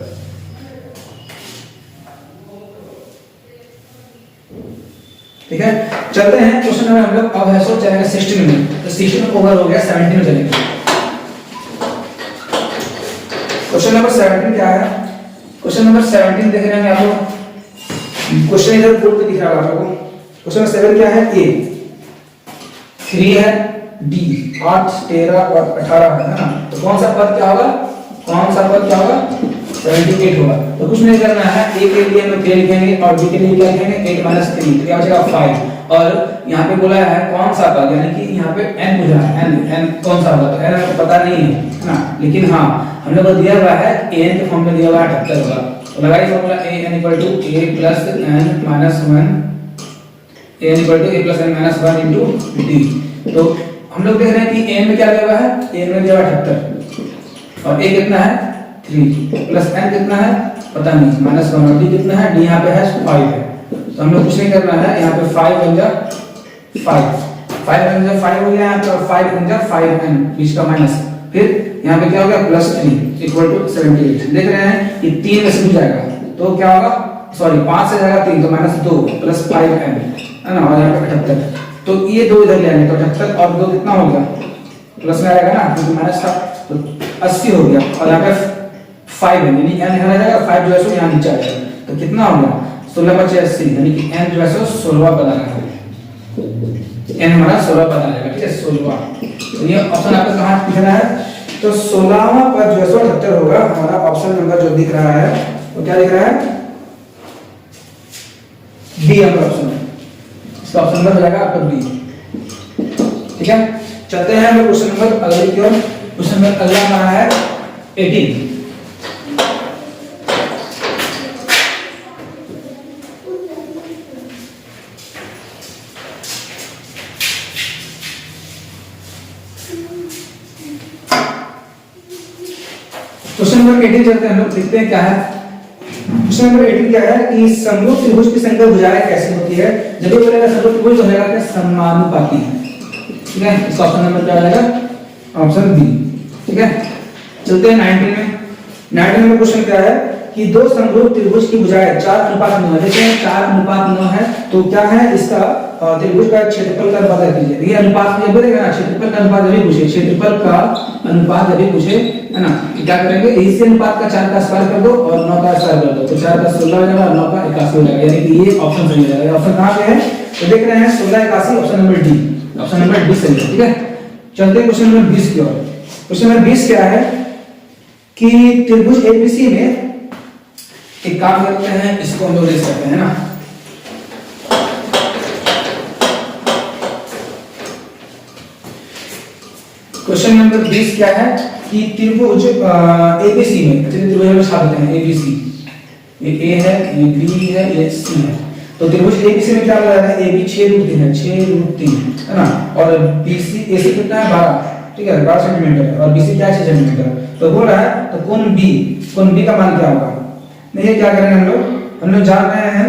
Speaker 1: ठीक है, चलते हैं क्वेश्चन नंबर हम लोग अब है सो चलेंगे 16 में, तो 16 ओवर हो गया 17 में चलेंगे। क्वेश्चन नंबर 17 क्या है, क्वेश्चन नंबर 17 देख रहे हैं आप लोग, क्वेश्चन इधर बोर्ड पे दिख रहा है आप लोगों को। क्वेश्चन नंबर 7 क्या है, a 3 है, d 8 13 और 18 है ना, तो कौन सा पद क्या होगा, कौन सा पद क्या होगा 78 होगा। तो कुछ नहीं करना है, a के लिए हम 3 लिखेंगे और b के लिए क्या लिखेंगे 8 - 3, तो क्या बचेगा 5। और यहाँ पे बोला है कौन सा पद, यानी कि यहाँ पे n पूछा है, n कौन सा होगा, तो n आपको पता नहीं है ना, लेकिन हाँ हम लोग को दिया हुआ है an के फॉर्म में दिया हुआ है 78 होगा, तो लगाइए formula a n = a + n - 1 a = a + n - 1 d। तो हम लोग देख रहे हैं कि a में क्या दिया हुआ है, a में दिया हुआ है 78 और a कितना है 3 प्लस n कितना है पता नहीं -1 और d कितना है, d यहाँ पे है 5 है, तो हम लोग कुछ नहीं करना है, यहाँ पे 5 बन जा 5 बन जा 5 हो गया, यहाँ पे 5 बन जा 5n बीच का माइनस, फिर यहाँ पे क्या हो गया +3 = 78। देख रहे हैं ये 3 में से हो जाएगा तो क्या होगा, सॉरी 5 से जाएगा 3 तो -2 + 5n है ना, और यहाँ पे 78, तो ये 2 इधर ले आएंगे तो 78 और 2 कितना हो गया प्लस में आएगा ना, क्योंकि माइनस था तो 80 हो गया, और यहाँ पे 5 है यानी n यहाँ आ जाएगा, 5 जो है सो यहाँ नीचे आ जाएगा, तो कितना हो गया 16 × 80 यानी कि n जो है सो 16वां पद आ रहा है। n हमारा 16 पद आ जाएगा, ठीक है 16। तो ये ऑप्शन आपको कहाँ दिख रहा है, तो 16वां पद जो है 78 होगा हमारा ऑप्शन नंबर जो दिख रहा है वो क्या दिख रहा है, बी नंबर ऑप्शन है, इसका ऑप्शन नंबर हो जाएगा आपका बी। ठीक है, चलते हैं हम क्वेश्चन नंबर अगले की ओर। क्वेश्चन नंबर अगला हमारा है 18। क्वेश्चन नंबर 18 चलते हैं हम लोग, देखते हैं क्या है। क्वेश्चन नंबर 18 क्या है कि समरूप त्रिभुज की संख्या भुजाएं कैसे होती है, जब भी बोलेगा समरूप त्रिभुज तो होगा क्या, समानुपाती। ठीक है, इसका ऑप्शन नंबर क्या आएगा, ऑप्शन बी। ठीक है, चलते हैं 19 में। 19 में क्वेश्चन क्या है कि दो समरूप त्रिभुज की भुजाएं 4:9 है। देखिए 4:9 है तो क्या है इसका त्रिभुज का क्षेत्रफल का अनुपात कीजिए। देखिए अनुपात जब बोलेगा ना, क्षेत्रफल का अनुपात जब भी पूछे, क्षेत्रफल का अनुपात जब भी पूछे है ना, क्या करेंगे, इसी अनुपात का 4 का स्क्वायर कर दो और 9 का स्क्वायर कर दो, तो 4 का 16 हो जाएगा और 9 का 81 हो जाएगा, यानी कि ये ऑप्शन सही हो जाएगा। ऑप्शन कहां पे है, तो देख रहे हैं 16 81, option number D, option number D सही है। ठीक है, चलते हैं क्वेश्चन नंबर 20 की ओर। क्वेश्चन नंबर 20 क्या है कि त्रिभुज एबीसी में एक काम करते हैं, इसको हम लोग रेस करते हैं ना। क्वेश्चन नंबर 20 क्या है कि त्रिभुज एबीसी में, त्रिभुज में छापते हैं एबीसी, ये ए है, ये बी है, ये सी है। तो त्रिभुज एबीसी में क्या बोला जाता है, एबी 6√3 है, 6√3 है ना, और बीसी एसी कितना है 12, ठीक है 12 सेंटीमीटर है, और बीसी क्या है 6 सेंटीमीटर। तो बोल रहा है तो कोण बी का मान क्या होगा, नहीं ये क्या करेंगे हम लोग जान रहे हैं,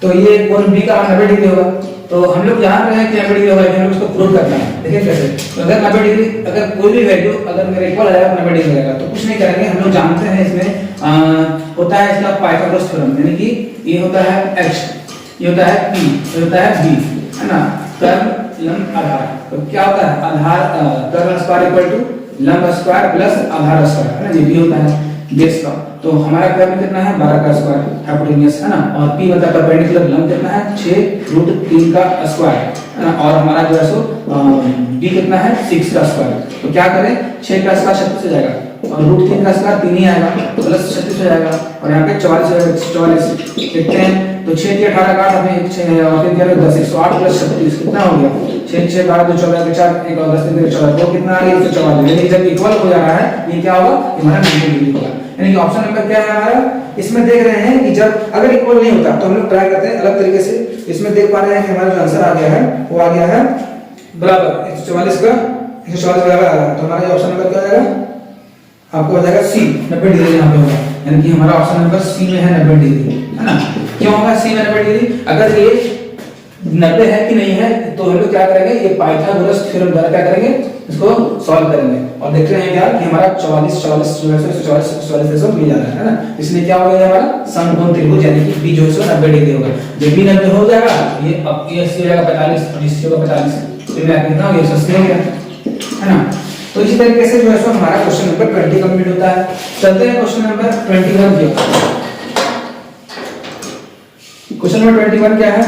Speaker 1: तो ये कोण बी का 90 डिग्री होगा। तो हम लोग जान रहे हैं कि 90 डिग्री होगा, लेकिन हमें उसको प्रूव करना है। देखिए कैसे, तो अगर 90 डिग्री, अगर कोई भी वैल्यू अगर मेरे इक्वल आ जाएगा 90 डिग्री रहेगा, तो कुछ नहीं करेंगे, हम लोग जानते हैं इसमें होता है इसका पाइथागोरस थ्योरम, यानी कि ये होता है h, ये होता है p, ये होता है b, है ना, कर्व लंब आधार। तो क्या होता है, आधार कर्व स्क्वायर इक्वल टू लंब स्क्वायर प्लस आधार स्क्वायर, है ना, ये भी होता है बेस का। तो हमारा कर्व कितना है 12 का स्क्वायर हाइपोटेन्यूज, है ना, और p मतलब परपेंडिकुलर, लंब कितना है 6√3 का स्क्वायर, है ना, और हमारा जो है सो b कितना है 6 का स्क्वायर। तो क्या करें, 6 का स्क्वायर 36 हो जाएगा और √3 का स्क्वायर 3 ही आएगा, प्लस 36 हो जाएगा, और यहाँ पे 44 देखते हैं, तो 6 के 18 काट, हमें 6 और 3 के 10, 108 प्लस 36 कितना हो गया, 6 6 12 2 14 के 4 1 और 10 3 के 14, तो कितना आ गया 144। यानी जब इक्वल हो जा रहा है ये क्या होगा, हमारा 90 डिग्री होगा। यानी कि ऑप्शन नंबर क्या है हमारा, इसमें देख रहे हैं कि जब अगर इक्वल नहीं होता तो हम लोग ट्राई करते हैं अलग तरीके से। इसमें देख पा रहे हैं कि हमारा जो आंसर आ गया है वो आ गया है बराबर 144 का 144 बराबर आ रहा है। तो हमारा ये ऑप्शन नंबर क्या हो जाएगा, आपको हो जाएगा सी, 90 डिग्री यहाँ पे होगा, यानी कि हमारा ऑप्शन नंबर सी में है 90 डिग्री, है ना। क्यों होगा सी में 90 डिग्री, अगर ये 90 है कि नहीं है, तो हम लोग क्या करेंगे, ये पाइथागोरस थ्योरम द्वारा क्या करेंगे, इसको सॉल्व करेंगे और देख रहे हैं क्या कि हमारा 44 से मिल जा रहा है ना। इसलिए क्या हो गया हमारा समकोण त्रिभुज, यानी कि बी जो है 90 डिग्री होगा। जब बी 90 हो जाएगा, ये अब ये हो जाएगा 45 और इससे होगा 45, तो ये कितना हो गया 180 हो गया, है ना। तो इसी तरीके से जो है सो हमारा क्वेश्चन नंबर 20 कंप्लीट होता है। चलते हैं क्वेश्चन नंबर 21 की। क्वेश्चन नंबर 21 क्या है,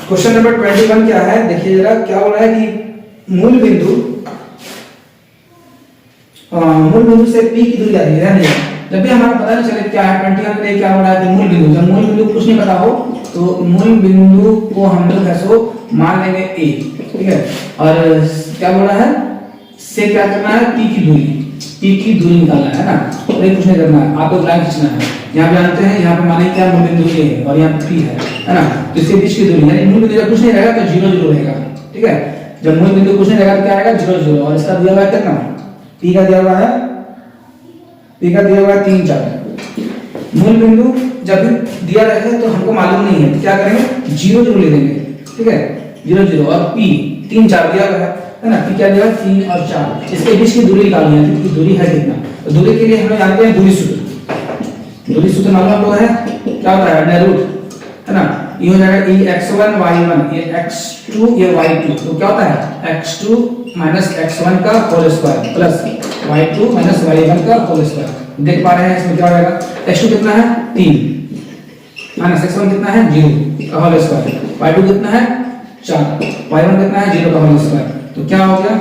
Speaker 1: क्वेश्चन नंबर 21 क्या है, देखिए जरा क्या हो रहा है कि मूल बिंदु से p की दूरी आ रही है नहीं, जब भी हमारा पता नहीं चले क्या है 21 में क्या हो रहा है कि मूल बिंदु, जब मूल बिंदु कुछ नहीं पता हो तो मूल बिंदु को हम लोग ऐसो मान लेंगे a, ठीक है, और क्या बोल रहा है से क्या करना है, p की दूरी निकालना है ना, नहीं कुछ नहीं करना है, आपको लाइन खींचना है। यहाँ पे जानते हैं, यहाँ पे माने क्या मूल बिंदु a है और यहाँ पे p है ना, तो इसके बीच की दूरी, यानी मूल बिंदु जब कुछ नहीं रहेगा तो 0 0 रहेगा, ठीक है, जब मूल बिंदु कुछ नहीं रहेगा तो क्या आएगा 0 0, और इसका दिया हुआ है कितना, p का दिया हुआ है 3 4। मूल बिंदु जब भी दिया रहेगा तो हमको मालूम नहीं है तो क्या करेंगे 0 0 ले देंगे, ठीक है 0 0, और p 3 4 दिया हुआ है ना, p क्या दिया 3 और 4, इसके बीच की दूरी निकालनी है कि दूरी है कितना। तो दूरी के लिए हम लोग जानते हैं दूरी सूत्र मालूम है क्या होता है अंडर रूट, है ना, ये हो जाएगा e x1 y1, ये x2 ये y2, तो क्या होता है x2 माइनस x1 का whole square plus y2 minus y1 का होल स्क्वायर। देख पा रहे हैं इसमें क्या हो जाएगा, x2 कितना है 3 माइनस x1 कितना है 0 का होल स्क्वायर, y2 कितना है 4, y1 कितना है 0 का होल स्क्वायर। तो क्या हो गया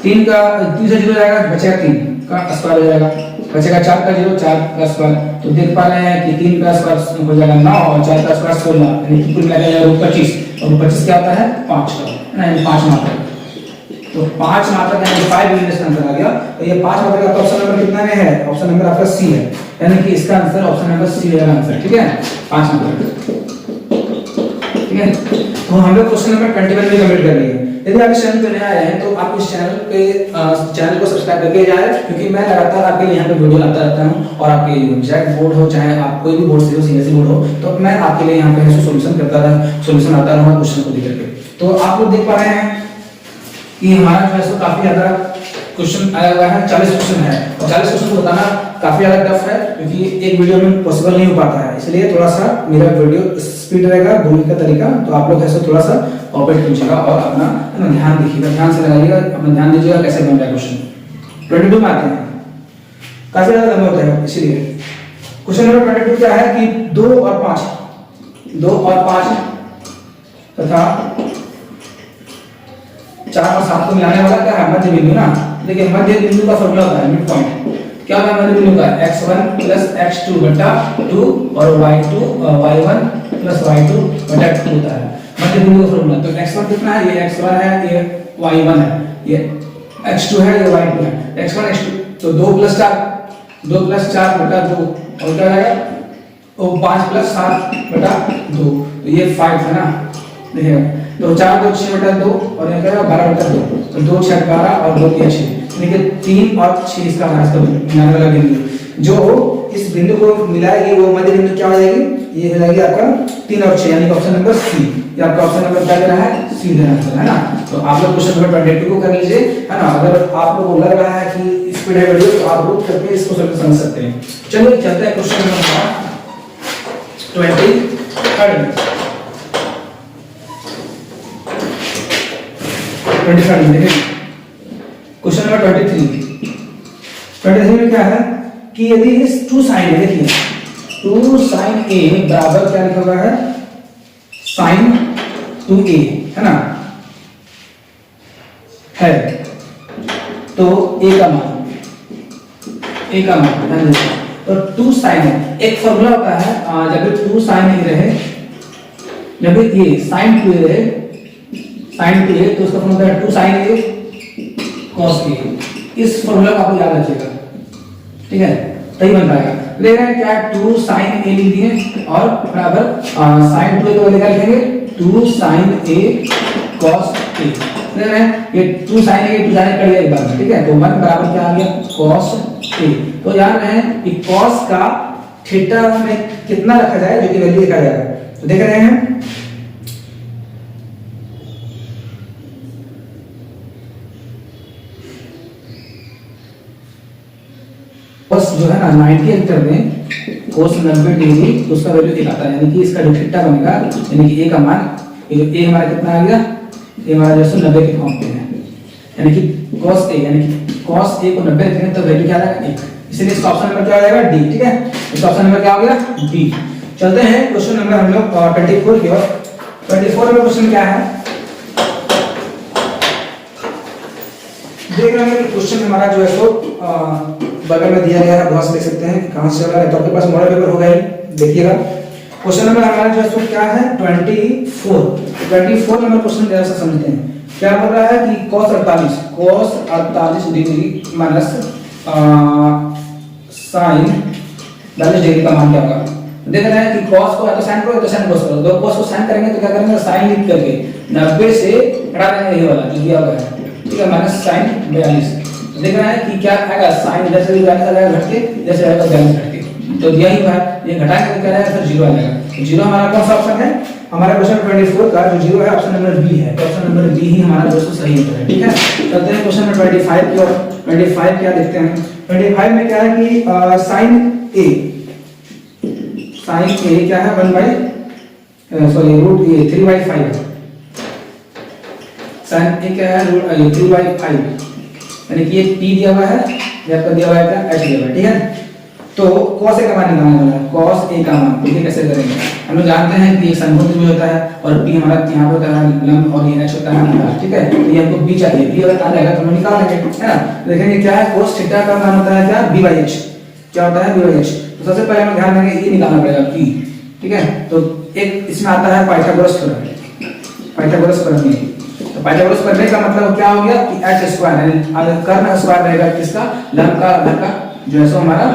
Speaker 1: 3 का 3 से 0 जाएगा, बचेगा 3 का स्क्वायर हो जाएगा, बचेगा 4 का 0 4 का स्क्वायर। तो देख पा रहे हैं कि 3 का स्क्वायर हो जाएगा 9 और 4 का स्क्वायर 16, यानी कि कुल मिला जाएगा रूट 25 और रूट 25 क्या होता है 5 का, है ना, यानी 5 मात्रक। तो 5 मात्रक यानी 5 यूनिट्स का आंसर आ गया। तो ये 5 मात्रक का ऑप्शन नंबर कितना में है, ऑप्शन नंबर आपका सी है, यानी कि इसका आंसर ऑप्शन नंबर सी है आंसर, ठीक है 5 मात्रक, ठीक है। तो हम लोग क्वेश्चन नंबर 21 भी कंप्लीट कर लिए। यदि आप इस चैनल पे नए आए हैं तो आप इस चैनल को सब्सक्राइब करके जाएं, क्योंकि मैं लगातार आपके लिए यहाँ पे वीडियो लाता रहता हूँ और आपके जैक बोर्ड हो चाहे आप कोई भी बोर्ड से हो, सीएससी बोर्ड हो, तो मैं आपके लिए यहाँ पे सॉल्यूशन आता रहूँगा क्वेश्चन को लेकर के। तो आप लोग देख पा रहे हैं कि हमारा जो है काफी ज्यादा क्वेश्चन आया हुआ है, 40 क्वेश्चन है और 40 क्वेश्चन को बताना काफी ज्यादा टफ है, क्योंकि एक वीडियो में पॉसिबल नहीं हो पाता है, इसलिए थोड़ा सा मेरा वीडियो स्पीड रहेगा बोलने का तरीका। तो आप लोग ऐसे थोड़ा सा ऑपरेट कीजिएगा और अपना ध्यान देखिएगा, ध्यान से लगाइएगा, अपना ध्यान दीजिएगा कैसे बन रहा है क्वेश्चन। 22 में आते हैं, काफी ज्यादा लंबा होता है, इसीलिए क्वेश्चन नंबर 22 क्या है कि 2 और 5 तथा 4 और 7 को मिलाने वाला क्या है मध्य बिंदु ना। देखिए मध्य बिंदु का फॉर्मूला होता है मिड पॉइंट, क्या होगा मध्य बिंदु का x1 प्लस x2 बटा 2 और y1 प्लस y2 बटा 2 होता है मध्य बिंदु का फॉर्मूला। तो x1 कितना है, ये x1 है, ये y1 है, ये x2 है, ये y2 है, x1 x2 तो 2 प्लस 4 बटा 2 और क्या आएगा वो 5 प्लस 7 बटा 2, तो ये 5 है ना। देखिए तो 4 2 6 बटा 2 और ये क्या 12 बटा 2, तो 2 6 12 और 2 3 6, यानी कि 3 और 6 इसका रास्ता मिलाने वाला बिंदु जो इस बिंदु को मिलाएगी वो मध्य बिंदु क्या हो जाएगी, ये हो जाएगी आपका 3 और 6, यानी कि ऑप्शन नंबर सी। ये आपका ऑप्शन नंबर क्या दे रहा है, सी दे रहा है ना। तो आप लोग क्वेश्चन नंबर 22 को कर लीजिए, है ना। अगर आप लोगों को लग रहा है कि स्पीड है वीडियो तो आप रुक करके इसको समझ सकते हैं। चलिए चलते हैं क्वेश्चन नंबर 23 देखिए क्वेश्चन नंबर 23 में क्या है कि यदि इस 2 sin a, देखिए 2 sin a बराबर क्या लिखा हुआ है sin 2a, है ना, है तो a का मान ध्यान दीजिए। तो 2 sin a एक फॉर्मूला होता है, जब 2 sin a रहे, जब ये sin 2a रहे, sin 2a तो उसका फॉर्मूला है 2 sin a cos a। इस फॉर्मूला को आप याद रखिएगा, ठीक है, तभी बन पाएगा। ले रहे हैं क्या 2 sin a लिख दिए और बराबर sin 2a को लेकर लिखेंगे 2 sin a cos a। ले रहे हैं ये 2 sin a 2 sin a कर लिया एक बार में, ठीक है, तो 1 बराबर क्या आ गया cos a। तो याद रहे कि cos का थीटा में कितना रखा जाए जो कि वैल्यू लिखा जाएगा। तो देख रहे हैं cos जो है ना 90 अंतर में cos 90 डिग्री तो उसका वैल्यू 1 आता है, यानी कि इसका जो थीटा बनेगा यानी कि a का मान a हमारा कितना आ गया, a हमारा जो है 90 के फॉर्म पे है, यानी कि cos a यानी कि cos a को 90 रखेंगे तो वैल्यू क्या आ जाएगा 1, इसलिए इसका ऑप्शन नंबर क्या आ जाएगा डी, ठीक है। इसका ऑप्शन नंबर क्या हो गया डी। चलते हैं क्वेश्चन नंबर हम लोग 24 की ओर। 24 में क्वेश्चन क्या है देख रहे हैं कि क्वेश्चन हमारा जो है सो बगल में दिया गया है, बहुत से देख सकते हैं कि कहां से चल रहा है, तो आपके पास मॉडल पेपर होगा ही, देखिएगा। क्वेश्चन नंबर हमारा जो है सो क्या है 24 नंबर क्वेश्चन जरा सा समझते हैं। क्या बोल रहा है कि cos 48 degree minus sin 42 degree का मान क्या होगा। देख रहे हैं कि cos को या तो sin करो या तो sin cos करो, तो cos को sin करेंगे तो क्या करेंगे sin लिख करके 90 से हटा देंगे ये वाला जो दिया हुआ है, ठीक है, माइनस sin 42। तो देख रहे हैं कि क्या आएगा sin इधर से 42 आ जाएगा घट के, इधर से आएगा 42 घट के, तो दिया ही हुआ है, ये घटाएंगे तो क्या आएगा फिर 0 आ जाएगा। तो 0 हमारा कौन सा ऑप्शन है, हमारा क्वेश्चन 24 का जो 0 है ऑप्शन नंबर बी है, तो ऑप्शन नंबर बी ही हमारा दोस्तों सही उत्तर है, ठीक है। चलते हैं क्वेश्चन नंबर 25 की ओर। 25 क्या देखते हैं, 25 में क्या है कि sin a क्या है 1/3/5 sin a क्या है रूट 3/5, यानी कि ये p दिया हुआ है, ये आपका दिया हुआ है क्या h दिया हुआ है, ठीक है। तो cos a का मान निकालना वाला है, cos a का मान देखिए कैसे करेंगे। हम लोग जानते हैं कि एक समकोण त्रिभुज होता है और p हमारा यहाँ पे होता है लंब और ये h होता है अनुभाग, ठीक है। तो ये हमको b चाहिए, b अगर आ जाएगा तो हम निकाल लेंगे, है ना। देखेंगे क्या है cos थीटा का मान होता है क्या b/h, क्या होता है b/h। तो सबसे पहले हम ध्यान देंगे ये निकालना पड़ेगा p, ठीक है। तो एक इसमें आता है पाइथागोरस थ्योरम, पाइथागोरस प्रमेय। तो पाइथागोरस प्रमेय का मतलब क्या हो गया कि h स्क्वायर यानी अगर कर्ण स्क्वायर रहेगा किसका, लंब का, आधार का, जो है सो हमारा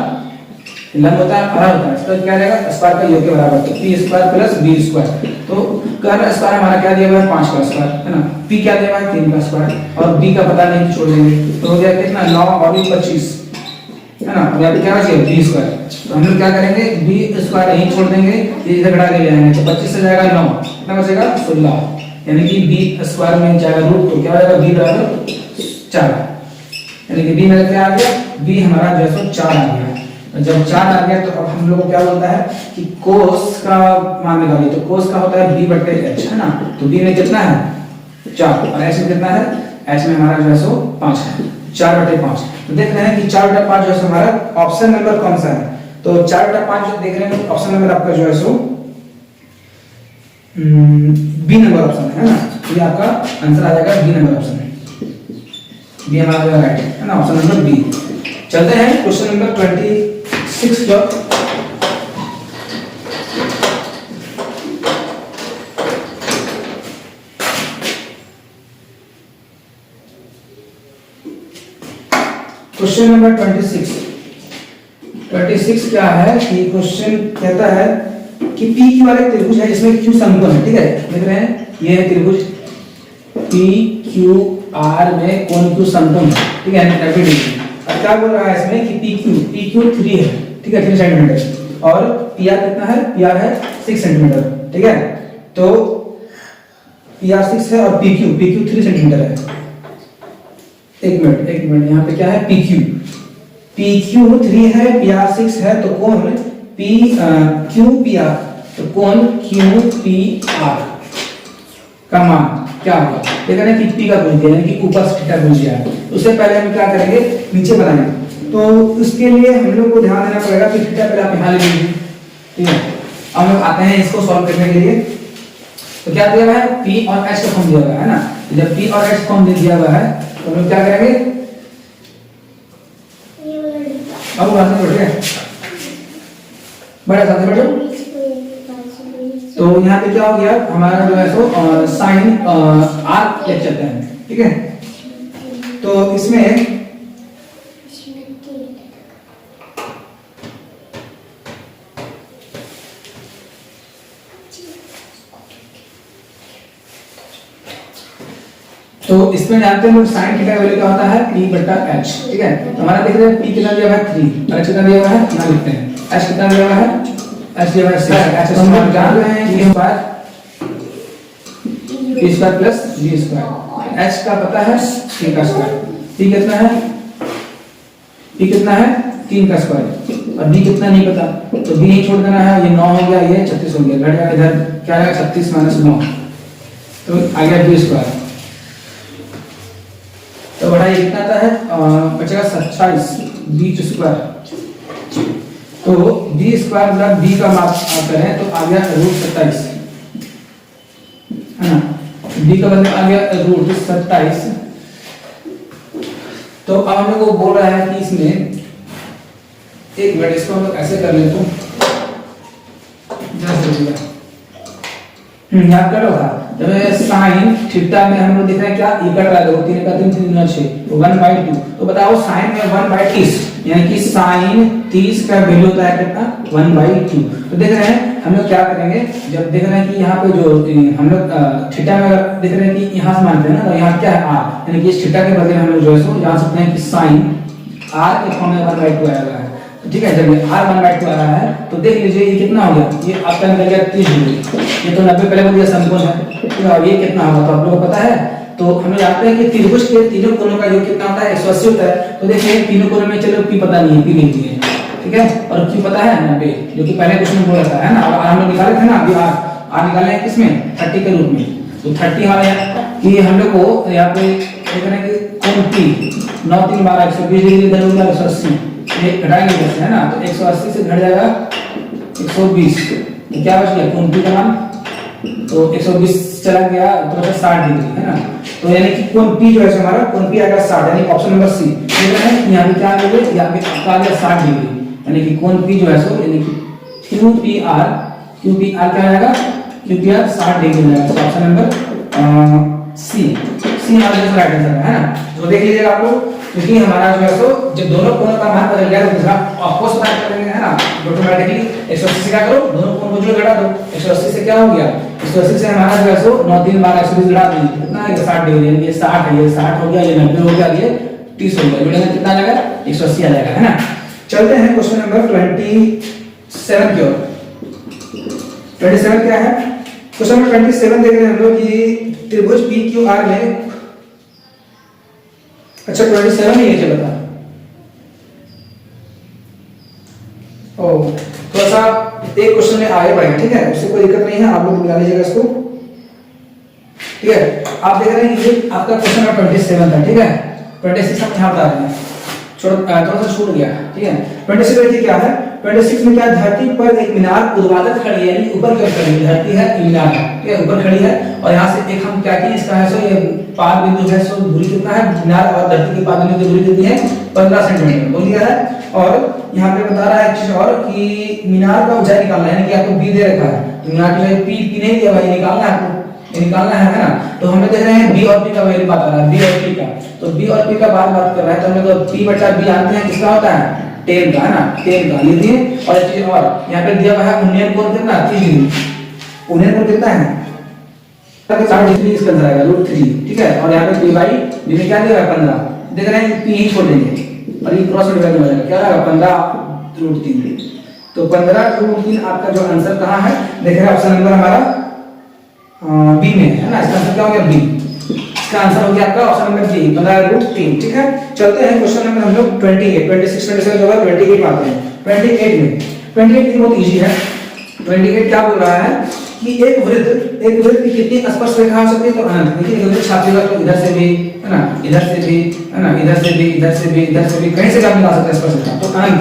Speaker 1: लंब होता है आधार होता है, इसका क्या रहेगा स्क्वायर का योग के बराबर, तो p square plus b square. तो कर्ण स्क्वायर हमारा क्या दिया हुआ है 5 का स्क्वायर, है ना। p क्या दिया हुआ है 3 का स्क्वायर और b का पता नहीं छोड़ देंगे, तो हो गया कितना 9 और 25, है ना। अब यहाँ पे क्या बचेगा b स्क्वायर, तो हम लोग क्या करेंगे b स्क्वायर यहीं छोड़ देंगे, ये इधर घटा के ले आएंगे, तो 25 से जाएगा 9, कितना बचेगा 16, यानी कि b स्क्वायर में जाएगा रूट, तो क्या हो जाएगा b बराबर 4, यानी कि b मेरा क्या आ गया, b हमारा जो है 4 आ गया। जब 4 आ गया तो अब हम लोग को क्या बोलता है कि cos का मान निकालिए, तो cos का होता है b/h, है ना। तो b में कितना है 4 और h में कितना है, h में हमारा जो है सो 5 है, 4/5। तो देख रहे हैं कि 4/5 जो है हमारा ऑप्शन नंबर कौन सा है, तो 4/5 जो देख रहे हैं ऑप्शन नंबर आपका जो है सो बी नंबर ऑप्शन है ना। तो ये आपका आंसर आ जाएगा बी नंबर ऑप्शन, बी हमारा राइट है ना, ऑप्शन नंबर बी। चलते हैं क्वेश्चन नंबर 26 पर। क्वेश्चन नंबर 26 क्या है कि क्वेश्चन कहता है कि पी क्यू वाले त्रिभुज है जिसमें क्यू समकोण है, ठीक है। देख रहे हैं ये है त्रिभुज पी क्यू आर में कोण क्यू समकोण है, ठीक है, 90 डिग्री। अब क्या बोल रहा है इसमें कि पी क्यू 3 है, ठीक है, 3 सेंटीमीटर, और पी आर कितना है, पी आर है 6 सेंटीमीटर, ठीक है। तो पी आर 6 है और पी क्यू 3 सेंटीमीटर है। एक मिनट यहाँ पे क्या है पी क्यू 3 है, पी आर 6 है, तो कोण पी क्यू पी आर, तो कोण क्यू पी आर का मान क्या होगा, देखा ना कि पी का गुण दिया है कि ऊपर से थीटा गुण दिया है। उससे पहले हम क्या करेंगे नीचे बनाएंगे, तो उसके लिए हम लोग को ध्यान देना पड़ेगा कि थीटा पहले आप यहां ले लीजिए, ठीक है। अब हम आते हैं इसको सॉल्व करने के लिए। तो क्या दिया हुआ है p और h का फॉर्म दिया हुआ है ना। तो जब p और h फॉर्म दिया हुआ है तो हम लोग क्या करेंगे, अब वहां से बढ़िए बड़ा साथ बैठो। तो यहाँ पे क्या हो गया हमारा जो है सो साइन आर ले चलते हैं, ठीक है। तो इसमें जानते हैं साइन थीटा का वैल्यू क्या होता है p/h, ठीक है। तो हमारा देख रहे हैं p कितना दिया हुआ है 3 और h कितना दिया हुआ है, यहाँ लिखते हैं h कितना दिया हुआ है, h दिया हुआ है 6। तो हम लोग जान रहे हैं कि square p square plus b square, h का पता है 3 का स्क्वायर, p कितना है, p कितना है 3 का स्क्वायर और b कितना नहीं पता, तो b ही छोड़ देना है, ये 9 हो गया, ये 36 हो गया, घट गया इधर क्या आएगा 36 - 9, तो आ गया b स्क्वायर। तो बड़ा ये कितना आता है बचेगा 27 b स्क्वायर। तो b स्क्वायर मतलब b का मान करें तो आ गया √27, है ना। b का मतलब आ गया √27। तो अब हम लोग को बोल रहा है कि इसमें एक मिनट इसको हम लोग ऐसे कर ले तो याद करो था जब साइन थीटा में हम लोग देख रहे हैं क्या e कट रहा है, 2 3 का 3 3 9 6, तो 1/2। तो बताओ साइन में 1/30 यानी कि साइन 30 का वैल्यू होता है कितना 1/2। तो देख रहे हैं हम लोग क्या करेंगे, जब देख रहे हैं कि यहाँ पे जो हम लोग थीटा में देख रहे हैं कि यहाँ से मानते हैं ना, तो यहाँ क्या है r, यानी कि इस थीटा के बदले हम लोग जो है सो जान सकते हैं कि साइन r के फॉर्म में 1/2 आया हुआ है, ठीक है। जब ये r 1/2 आ रहा है तो देख लीजिए ये कितना हो गया, ये आपका निकल गया 30 डिग्री, ये तो 90 पहले बोल दिया समकोण है, तो अब ये कितना होगा तो आप लोगों को पता है। तो हम जानते हैं कि त्रिभुज के तीनों कोणों का योग कितना होता है 180 होता है। तो देखिए तीनों कोणों में चलो p पता नहीं है, p लिख दिए, ठीक है, और q पता है 90 जो कि पहले क्वेश्चन में बोला था, है ना। और हम लोग निकाले थे ना, अभी r निकाले हैं किसमें 30 के रूप में, तो 30 हमारे यहाँ कि हम लोग को यहाँ पे देख रहे हैं कि कोण P 9 3 12 120 डिग्री इधर होगा 180, ये घटाएंगे कैसे है ना, तो 180 से घट जाएगा 120, तो क्या बच गया कोण P का मान, तो 120 चला गया तो बचा 60 डिग्री है ना, तो यानी कि कोण P जो है हमारा कोण P आएगा 60, यानी ऑप्शन नंबर सी। देख रहे हैं यहाँ पे क्या आ गया, यहाँ पे आ गया 60 डिग्री, यानी कि कोण P जो है सो यानी कि QPR क्या आएगा, QPR 60 डिग्री में, तो ऑप्शन नंबर सी हमारा जो राइट आंसर है ना। तो देख लीजिएगा आप लोग, क्योंकि हमारा जो है सो जब दोनों कोणों का मान बदल गया तो दूसरा ऑपोजिट बात करेंगे है ना, ऑटोमेटिकली 180 से क्या करो, दोनों कोण को जो घटा दो, 180 से क्या हो गया, 180 से हमारा जो है सो 9 3 12 120 घटा दीजिए, कितना है 60 डिग्री, यानी ये 60 है, ये 60 हो गया, ये 90 हो गया, ये 30 हो गया, जुड़ेगा कितना आ जाएगा 180 आ जाएगा है ना। चलते हैं क्वेश्चन नंबर 27 की ओर। 27 क्या है, क्वेश्चन नंबर 27 देख रहे हैं हम लोग कि त्रिभुज PQR में, अच्छा 27 ही है, चलो बता ओ थोड़ा सा एक क्वेश्चन में आगे बढ़े, ठीक है, उससे कोई दिक्कत नहीं है, आप लोग मिला लीजिएगा इसको, ठीक है। आप देख रहे हैं ये आपका क्वेश्चन नंबर 27 था, ठीक है, 26 हम यहाँ बता रहे हैं, थोड़ा सा छूट गया, ठीक है। 26 देखिए क्या है, 26 में क्या, धरती पर एक मीनार ऊर्ध्वाधर खड़ी है, यानी ऊपर की ओर खड़ी है, धरती है मीनार है, ठीक है, ऊपर खड़ी है, और यहाँ से एक हम क्या की इसका है सो ये पाद बिंदु है सो दूरी कितना है, मीनार और धरती के पाद बिंदु की दूरी कितनी है 15 सेंटीमीटर बोल दिया है। और यहाँ पे बता रहा है एक चीज और कि मीनार का ऊंचाई निकालना है, यानी कि आपको बी दे रखा है, तो मीनार की पी नहीं दिया भाई, निकालना है आपको, ये निकालना है ना। तो हमें देख रहे हैं बी और पी का वैल्यू बता रहा है, बी और पी का, तो बी और पी का बात कर रहा है, तो हम लोग पी बटा बी जानते हैं किसका होता है, टेन का है ना, टेन का ये दिए। और एक चीज और यहाँ पे दिया हुआ है उन्नयन कोण कितना 30 डिग्री, उन्नयन कोण कितना है 60 डिग्री, इसका आंसर आएगा √3, ठीक है। और यहाँ पे पी बाई बी में क्या दिया है 15, देख रहे हैं पी ही छोड़ देंगे और ये क्रॉस डिवाइड हो जाएगा, क्या आएगा 15√3, तो 15√3 आपका जो आंसर कहाँ है, देख रहे हैं ऑप्शन नंबर हमारा बी में है ना, इसका आंसर क्या हो गया बी, इसका आंसर हो गया आपका ऑप्शन नंबर बी 15√3, ठीक है। चलते हैं क्वेश्चन नंबर हम लोग 28 26 27 के बाद 28 में आते हैं। 28 बहुत इजी है। 28 क्या बोल रहा है कि एक वृत्त की कितनी स्पर्श रेखा हो सकती है, तो अनंत। देखिए एक वृत्त छापेगा तो इधर से भी है ना, इधर से भी है ना, इधर से भी, इधर से भी, इधर से भी, कहीं से भी आप निकाल सकते हैं स्पर्श रेखा, तो अनंत,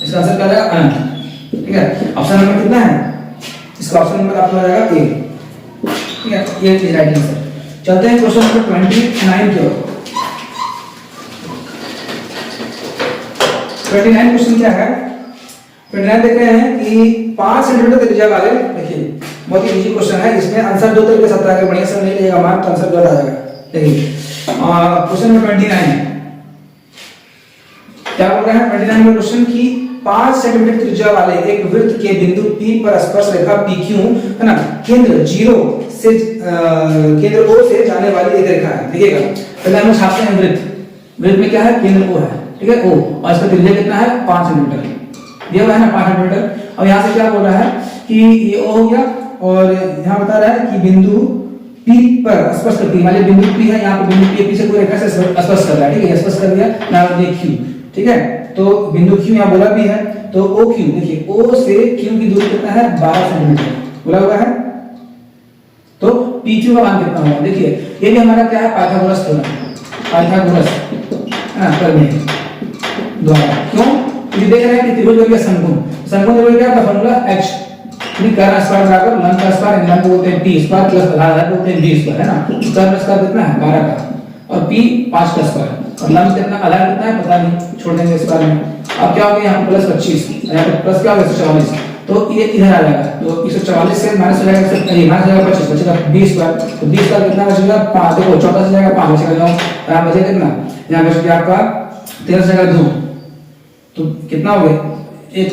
Speaker 1: इसका आंसर क्या आएगा अनंत, ठीक है। ऑप्शन नंबर कितना है, इसका ऑप्शन नंबर आपका आ जाएगा ए, ठीक है, ये इज राइट आंसर। चलते हैं क्वेश्चन नंबर 29 की ओर। 29 क्वेश्चन क्या है, 29 देख रहे हैं कि 5 सेंटीमीटर त्रिज्या वाले, देखिए बहुत ही इजी क्वेश्चन है, इसमें आंसर दो तरीके से आता है, बढ़िया से नहीं लिखेगा मान तो आंसर गलत आ जाएगा। देखिए क्वेश्चन नंबर 29 क्या बोल रहा है, 29 में क्वेश्चन की 5 सेंटीमीटर त्रिज्या वाले एक वृत्त के बिंदु P पर स्पर्श रेखा PQ है ना, केंद्र 0 से केंद्र O से जाने वाली एक रेखा है। देखिएगा पहले हम छापते हैं वृत्त में क्या है, केंद्र O है, ठीक है, O, और इसका त्रिज्या कितना है 5 सेंटीमीटर दिया हुआ है ना, 5 सेंटीमीटर। और यहाँ से क्या बोल रहा है कि ये O हो गया, और यहाँ बता रहा है कि बिंदु P पर स्पर्श करती है, मान लीजिए बिंदु P है, यहाँ पे बिंदु P से कोई रेखा से स्पर्श कर रहा है, ठीक है, स्पर्श कर दिया ना, देखिए Q, ठीक है, तो बिंदु Q यहाँ बोला भी है, तो OQ, देखिए O से Q की दूरी कितना है 12 सेंटीमीटर बोला हुआ है, तो PQ का मान कितना होगा, देखिए ये भी हमारा क्या है पाइथागोरस थ्योरम, पाइथागोरस प्रमेय द्वारा, क्यों, क्योंकि देख रहे हैं कि त्रिभुज का समकोण, समकोण त्रिभुज का फार्मूला h कर्ण स्क्वायर बराबर लंब का स्क्वायर, लंब को बोलते हैं t स्क्वायर प्लस आधार को बोलते हैं b स्क्वायर, है ना, स्क्वायर प्लस स्क्वायर कितना है 12 का, और p 5 का स्क्वायर, और लंब कितना आधार कितना है पता नहीं, छोड़ देंगे इस बारे में। अब क्या हो गया यहाँ प्लस 25, यहाँ पे प्लस क्या होगा 144, तो ये इधर आ जाएगा, तो 144 से माइनस हो जाएगा, ये माइनस हो जाएगा 25, बचेगा 20 स्क्वायर, तो 20 स्क्वायर कितना बचेगा 5, देखो 14 से जाएगा 5 बचेगा 9, यहाँ बचेगा कितना, यहाँ बचेगा आपका 13 से जाएगा 2, तो कितना हो गया 1,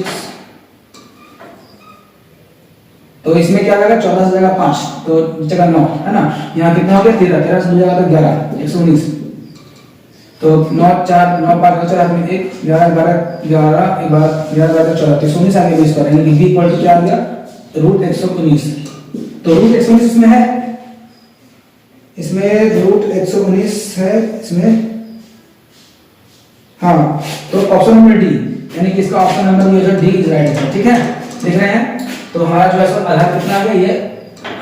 Speaker 1: तो इसमें क्या आएगा 14 से जाएगा 5, तो बचेगा 9, है ना, यहाँ कितना हो गया 13, 13 से जाएगा तो 11, 119, तो 9 4 9 5 4 में 1 11 12 11 11 12 14, 119 आ गया 20 पर, यानी कि b इक्वल टू क्या आ गया √119, तो √119 इसमें है, इसमें √119 है इसमें, हाँ, तो ऑप्शन नंबर डी, यानी कि इसका ऑप्शन नंबर ये जो डी इज राइट आंसर, ठीक है, देख रहे हैं। तो हमारा जो है आधार कितना आ गया, ये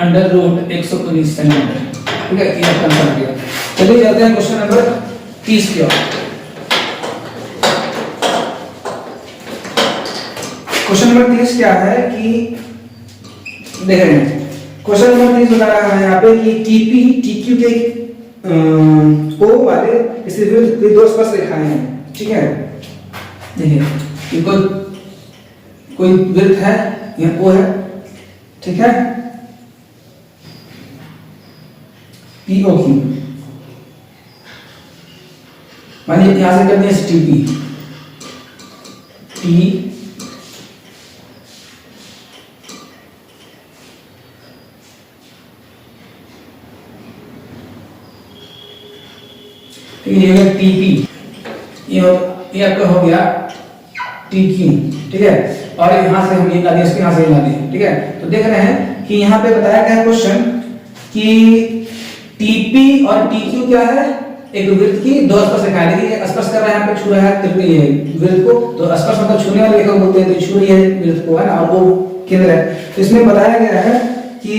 Speaker 1: √119 सेंटीमीटर। ठीक है, ये आपका आंसर आ गया। चलिए चलते हैं क्वेश्चन नंबर 30 की ओर। क्वेश्चन नंबर 30 क्या है कि देख रहे हैं, क्वेश्चन नंबर 30 बता रहा है यहाँ पे कि टीपी टीक्यू के ओ वाले इससे दो स्पर्श रेखाएं हैं, ठीक है। देखिए ये कोई वृत्त है, यह ओ है, ठीक है, पीओ क्यू, मानिए यहां से कर दिया टीपी टी ये हो टीपी, ये आपका हो गया टीक्यू, ठीक है, और यहां से हम ये ला दिए, इसके यहां से ला दिए, ठीक है। तो देख रहे हैं कि यहां पे बताया गया क्वेश्चन कि टीपी और टीक्यू क्या है, एक वृत्त की दो स्पर्श रेखाएं, देखिए स्पर्श कर रहा है, यहां पे छू रहा है त्रिकोण ये वृत्त को, तो स्पर्श मतलब छूने वाली रेखा बोलते हैं, तो छू रही है वृत्त को, है ना, और वो केंद्र है। तो इसमें बताया गया है कि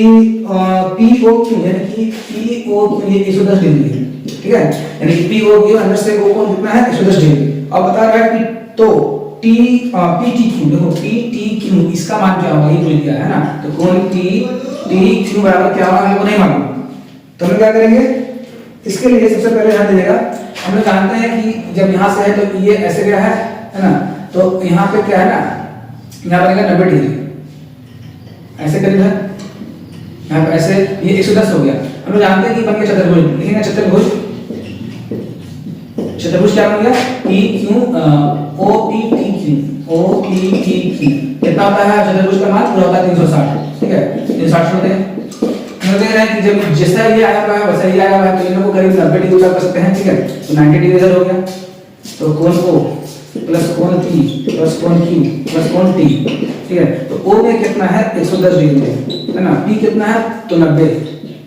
Speaker 1: पीओक्यू यानी कि पीओक्यू ये 110 डिग्री है, ठीक है, यानी कि पीओक्यू अंदर से वो कोण कितना है 110 डिग्री। अब बता रहा है कि तो टी पीटीक्यू, देखो पीटीक्यू इसका मान क्या होगा, ये बोल दिया है ना, तो कोण टीक्यू बराबर क्या होगा हमको नहीं मालूम, तो हम क्या करेंगे, इसके लिए सबसे पहले ध्यान दीजिएगा, हम लोग जानते हैं कि जब यहां से है तो ये ऐसे गया है ना, तो यहां पे क्या है ना, यहां बनेगा 90 डिग्री, ऐसे करीब है, यहाँ पे ऐसे ये 110 हो गया। हम लोग जानते हैं कि बन गया चतुर्भुज, लिखेंगे चतुर्भुज, चतुर्भुज क्या बन गया P Q O P T Q, O P T Q कितना होता है चतुर्भुज का मान पूरा होता है 360, ठीक है, 360 होते हैं। हम देख रहे हैं कि जब जैसा ये आया हुआ है वैसा ही आया हुआ है, तो इन लोगों को करीब 90 डिग्री कर सकते हैं, ठीक है, तो 90 डिग्री इधर हो गया, तो कोण ओ प्लस कोण पी प्लस कोण क्यू प्लस कोण टी, ठीक है, तो ओ में कितना है 110 डिग्री है ना, पी कितना है तो 90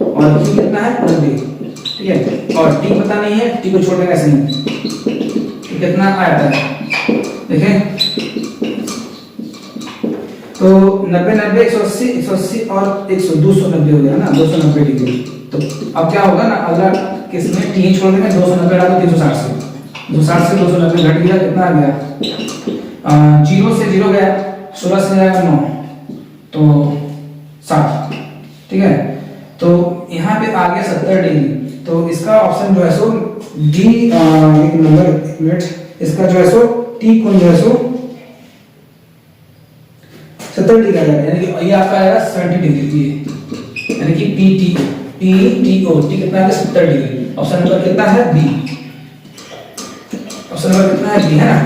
Speaker 1: और क्यू कितना है 90, ठीक है, और टी पता नहीं है, टी को छोड़ देंगे ऐसे ही, तो कितना आया था देखें, तो 90 90 180 180 और 100 290 हो गया ना, 290 डिग्री। तो अब क्या होगा ना, अगला केस में टी छोड़ देंगे, 290 डाल दो 360 से 260 से 290 घट गया, कितना आ गया 0 से 0 गया, 16 से जाएगा 9 तो 60, ठीक है, तो यहाँ पे आ गया 70 डिग्री। तो इसका ऑप्शन जो है सो डी, एक नंबर एक मिनट, इसका जो है सो टी कोण जो है सो 70 डिग्री आ जाएगा, यानी कि ये आपका आएगा 70 डिग्री, ये यानी कि पी टी ओ टी कितना है 70 डिग्री। ऑप्शन नंबर कितना है बी, ऑप्शन नंबर कितना है बी, है ना,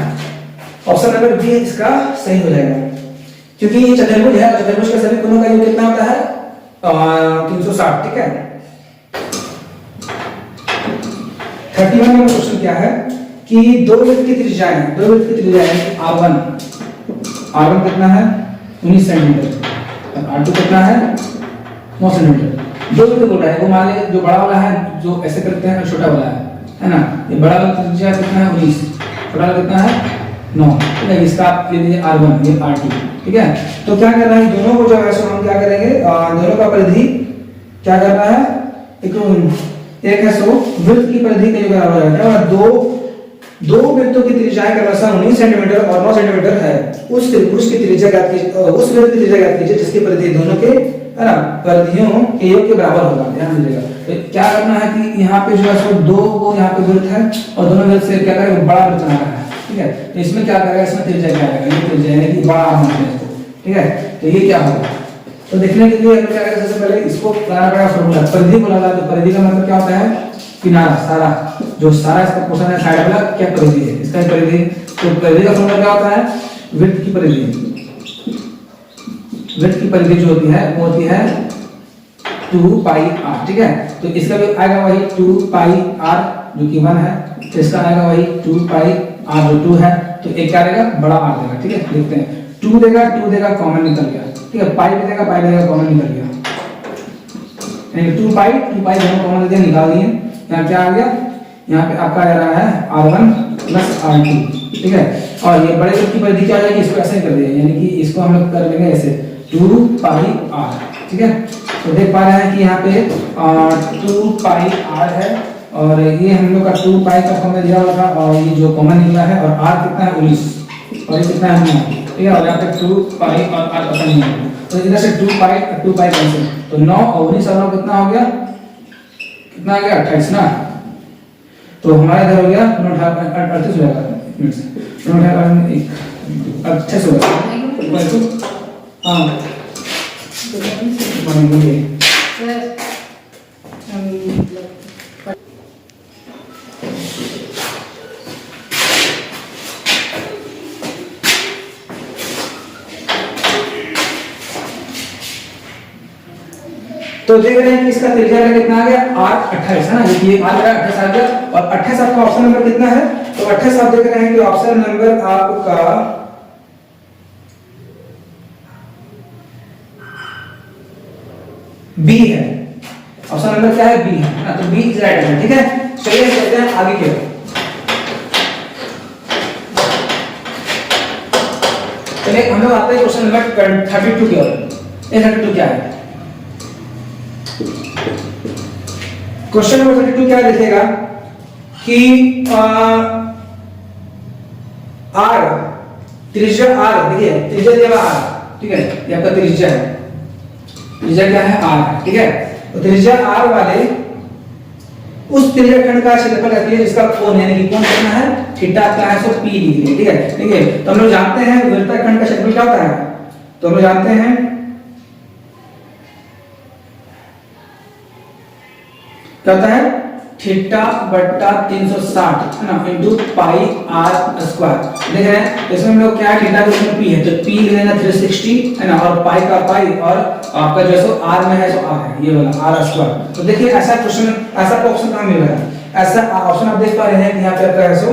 Speaker 1: ऑप्शन नंबर बी इसका सही हो जाएगा, क्योंकि ये चतुर्भुज है, चतुर्भुज के सभी कोणों का योग कितना होता है 360, ठीक है। 31 नंबर क्वेश्चन क्या है कि दो वृत्त की त्रिज्याएं r1 कितना है 19 सेंटीमीटर और r2 कितना है 9 सेंटीमीटर, दो वृत्त बोला है, वो मान ले जो बड़ा वाला है जो ऐसे करते हैं, छोटा वाला है ना, ये बड़ा वाला त्रिज्या कितना है 19, छोटा वाला कितना है 9, ठीक है, इसका आप ले लीजिए r1 ये r2, ठीक है। तो क्या करना है, दोनों को जो है सो हम क्या करेंगे, दोनों का परिधि क्या करना है, एक है सो वृत्त की परिधि के बराबर है, क्या दो वृत्तों की त्रिज्याएं का व्यास 19 सेंटीमीटर और 9 सेंटीमीटर है, उस त्रिभुज की त्रिज्या ज्ञात कीजिए, उस वृत्त की त्रिज्या ज्ञात कीजिए जिसकी परिधि दोनों के है ना परिधियों के योग के बराबर होगा। ध्यान दीजिएगा, तो क्या करना है कि यहाँ पे जो है सो दो वो यहाँ पे वृत्त है और दोनों वृत्त से क्या करेगा बड़ा वृत्त बना रहा है, ठीक है, तो इसमें क्या करेगा, इसमें त्रिज्या क्या आएगा, ये त्रिज्या यानी कि बड़ा आर्म है इसको, ठीक है, तो ये क्या होगा, तो देखने के लिए हम क्या करेंगे, सबसे पहले इसको बनाना पड़ेगा फॉर्मूला, परिधि बोला जाता है, तो परिधि का मतलब क्या होता है किनारा, सारा जो सारा इसका पोर्शन है साइड वाला क्या परिधि है, इसका परिधि, तो परिधि का फॉर्मूला क्या होता है वृत्त की परिधि, वृत्त की परिधि जो होती है वो होती है 2 पाई r, ठीक है, तो इसका भी आएगा वही 2 पाई r जो कि 1 है, तो इसका आएगा वही 2 पाई r जो 2 है, तो एक क्या देगा बड़ा r देगा, ठीक है, देखते हैं 2 देगा कॉमन निकल गया, ठीक है, पाई भी देगा कॉमन निकल गया, यानी 2 पाई दोनों कॉमन दे निकाल दिए, यहाँ क्या आ गया, यहाँ पे आपका आ रहा है r1 प्लस r2, ठीक है, और ये बड़े वृत्त की परिधि क्या हो जाएगी, इसको ऐसे कर दिया, यानी कि इसको हम लोग कर लेंगे ऐसे 2 पाई r, ठीक है, तो देख पा रहे हैं कि यहाँ पे 2 पाई r है और ये हम लोग का 2 पाई का हमने दिया हुआ था और ये जो कॉमन निकला है और r कितना है 19 और ये कितना है 9, ठीक है। और यहाँ पे 2 पाई और r पता नहीं है, तो इधर से 2 पाई कैंसिल, तो 9 और 19 और 9 कितना हो गया, कितना आ गया 28 ना। तो हमारा इधर हो गया 38 हो जाएगा, एक मिनट से 28 हो गया। हाँ तो देख रहे हैं कि इसका त्रिज्या कितना आ गया 8 28 है ना, ये आ गया 28 आ गया। और 28 आपका ऑप्शन नंबर कितना है, तो 28 आप देख रहे हैं कि ऑप्शन नंबर आपका बी है। ऑप्शन नंबर क्या है, बी है ना, तो बी इज राइट आंसर, ठीक है। चलिए चलते हैं आगे की ओर। चलिए हम लोग आते हैं क्वेश्चन नंबर 32 की ओर। ये 32 क्या है, क्वेश्चन नंबर 32 क्या लिखेगा कि r त्रिज्या r, देखिए त्रिज्या दिया हुआ r, ठीक है, ये आपका त्रिज्या है, त्रिज्या क्या है r, ठीक है। तो त्रिज्या r वाले उस त्रिज्या खंड का क्षेत्रफल कहती है जिसका कोण यानी कि कोण कितना है थीटा का है 100 p डिग्री, ठीक है। देखिए तो हम लोग जानते हैं वृत्ताकार खंड का क्षेत्रफल क्या होता है, तो हम लोग जानते हैं क्या होता है थीटा बट्टा 360 है ना इनटू पाई r स्क्वायर। देख रहे हैं इसमें हम लोग क्या है थीटा का p है तो p लेना 360 है ना, और पाई का पाई और आपका जो है सो r में है सो r है, ये वाला r स्क्वायर। तो देखिए ऐसा क्वेश्चन, ऐसा ऑप्शन कहां मिल रहा है, ऐसा ऑप्शन आप देख पा रहे हैं कि यहां पे आपका है सो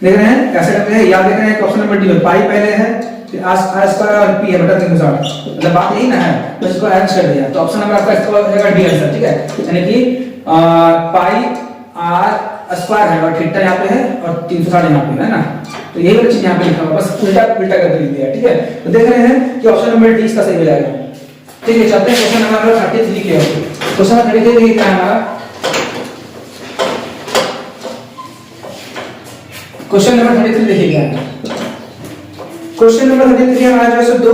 Speaker 1: देख रहे हैं कैसे करते हैं, याद देख रहे हैं ऑप्शन नंबर डी में पाई पहले है फिर r स्क्वायर और p है बटा 360, मतलब बात यही ना है, तो इसको ऐड कर दिया तो ऑप्शन नंबर आपका इसका हो जाएगा डी आंसर, ठीक है। यानी कि पाई r स्क्वायर है और थीटा यहां पे है और 360 यहां पे है ना, तो यही वाली चीज यहां पे लिखा हुआ बस उल्टा उल्टा करके लिख दिया, ठीक है। तो देख रहे हैं कि ऑप्शन नंबर डी इसका सही हो जाएगा, ठीक है। चलते हैं क्वेश्चन नंबर 33 की ओर। क्वेश्चन नंबर 33 देखिए क्या है हमारा, क्वेश्चन नंबर 33 देखिए क्या है। क्वेश्चन नंबर 33 हमारा जो है दो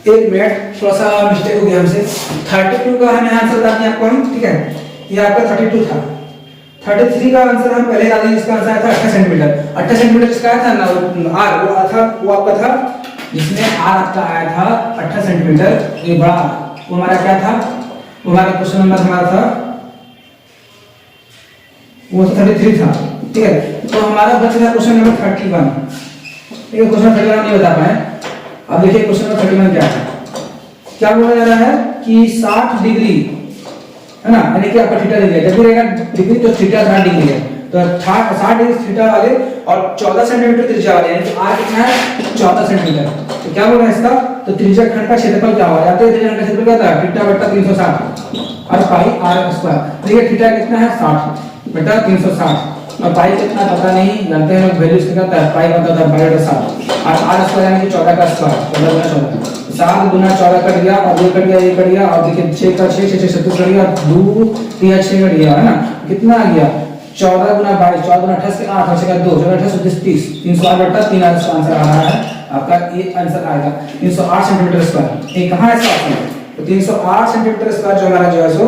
Speaker 1: एक मिनट थोड़ा सा मिस्टेक हो गया हमसे, 32 का हमें आंसर बता दिया आपको हम, ठीक है। ये आपका 32 था, 33 का आंसर हम पहले बता दें, इसका आंसर आया था 28 सेंटीमीटर। 28 सेंटीमीटर इसका आया था ना r, वो था वो आपका था जिसमें r आपका आया था 28 सेंटीमीटर, ये बड़ा वो हमारा क्या था, वो हमारा क्वेश्चन नंबर हमारा था वो 33 था, ठीक है। तो हमारा बच गया क्वेश्चन नंबर 31, ठीक है। क्वेश्चन 31 नहीं बता पाए। अब देखिए क्वेश्चन नंबर 31 क्या है, क्या बोला जा रहा है कि 60 डिग्री है ना, यानी कि आपका थीटा डिग्री, जब रहेगा डिग्री तो थीटा 60 डिग्री है, तो 60 डिग्री थीटा वाले और 14 सेंटीमीटर त्रिज्या वाले, यानी कि r कितना है 14 सेंटीमीटर। तो क्या बोल रहा है इसका, तो त्रिज्या खंड का क्षेत्रफल क्या होगा, जानते हैं त्रिज्या खंड का क्षेत्रफल क्या था थीटा बटा 360 और पाई r स्क्वायर। देखिए थीटा कितना है 60 बटा 360 और पाई कितना पता नहीं, जानते हैं लोग वैल्यू कितना था, पाई पता था पाई बटा 7 और r स्क्वायर यानी कि 14 का स्क्वायर, 14 गुना 14, 7 गुना 14 कट गया और ये कट गया, ये कट गया और देखिए 6 का 6 6 36 कट गया, 2 3 6 कट गया है ना, कितना आ गया 14 गुना 22, 14 गुना 28 के 8 और 6 का 2, 14 28 30, 308 बटा 3 आंसर आ रहा है आपका, ये आंसर आएगा 308 सेंटीमीटर स्क्वायर। ये कहां है इसका ऑप्शन, तो 308 सेंटीमीटर स्क्वायर जो हमारा जो है सो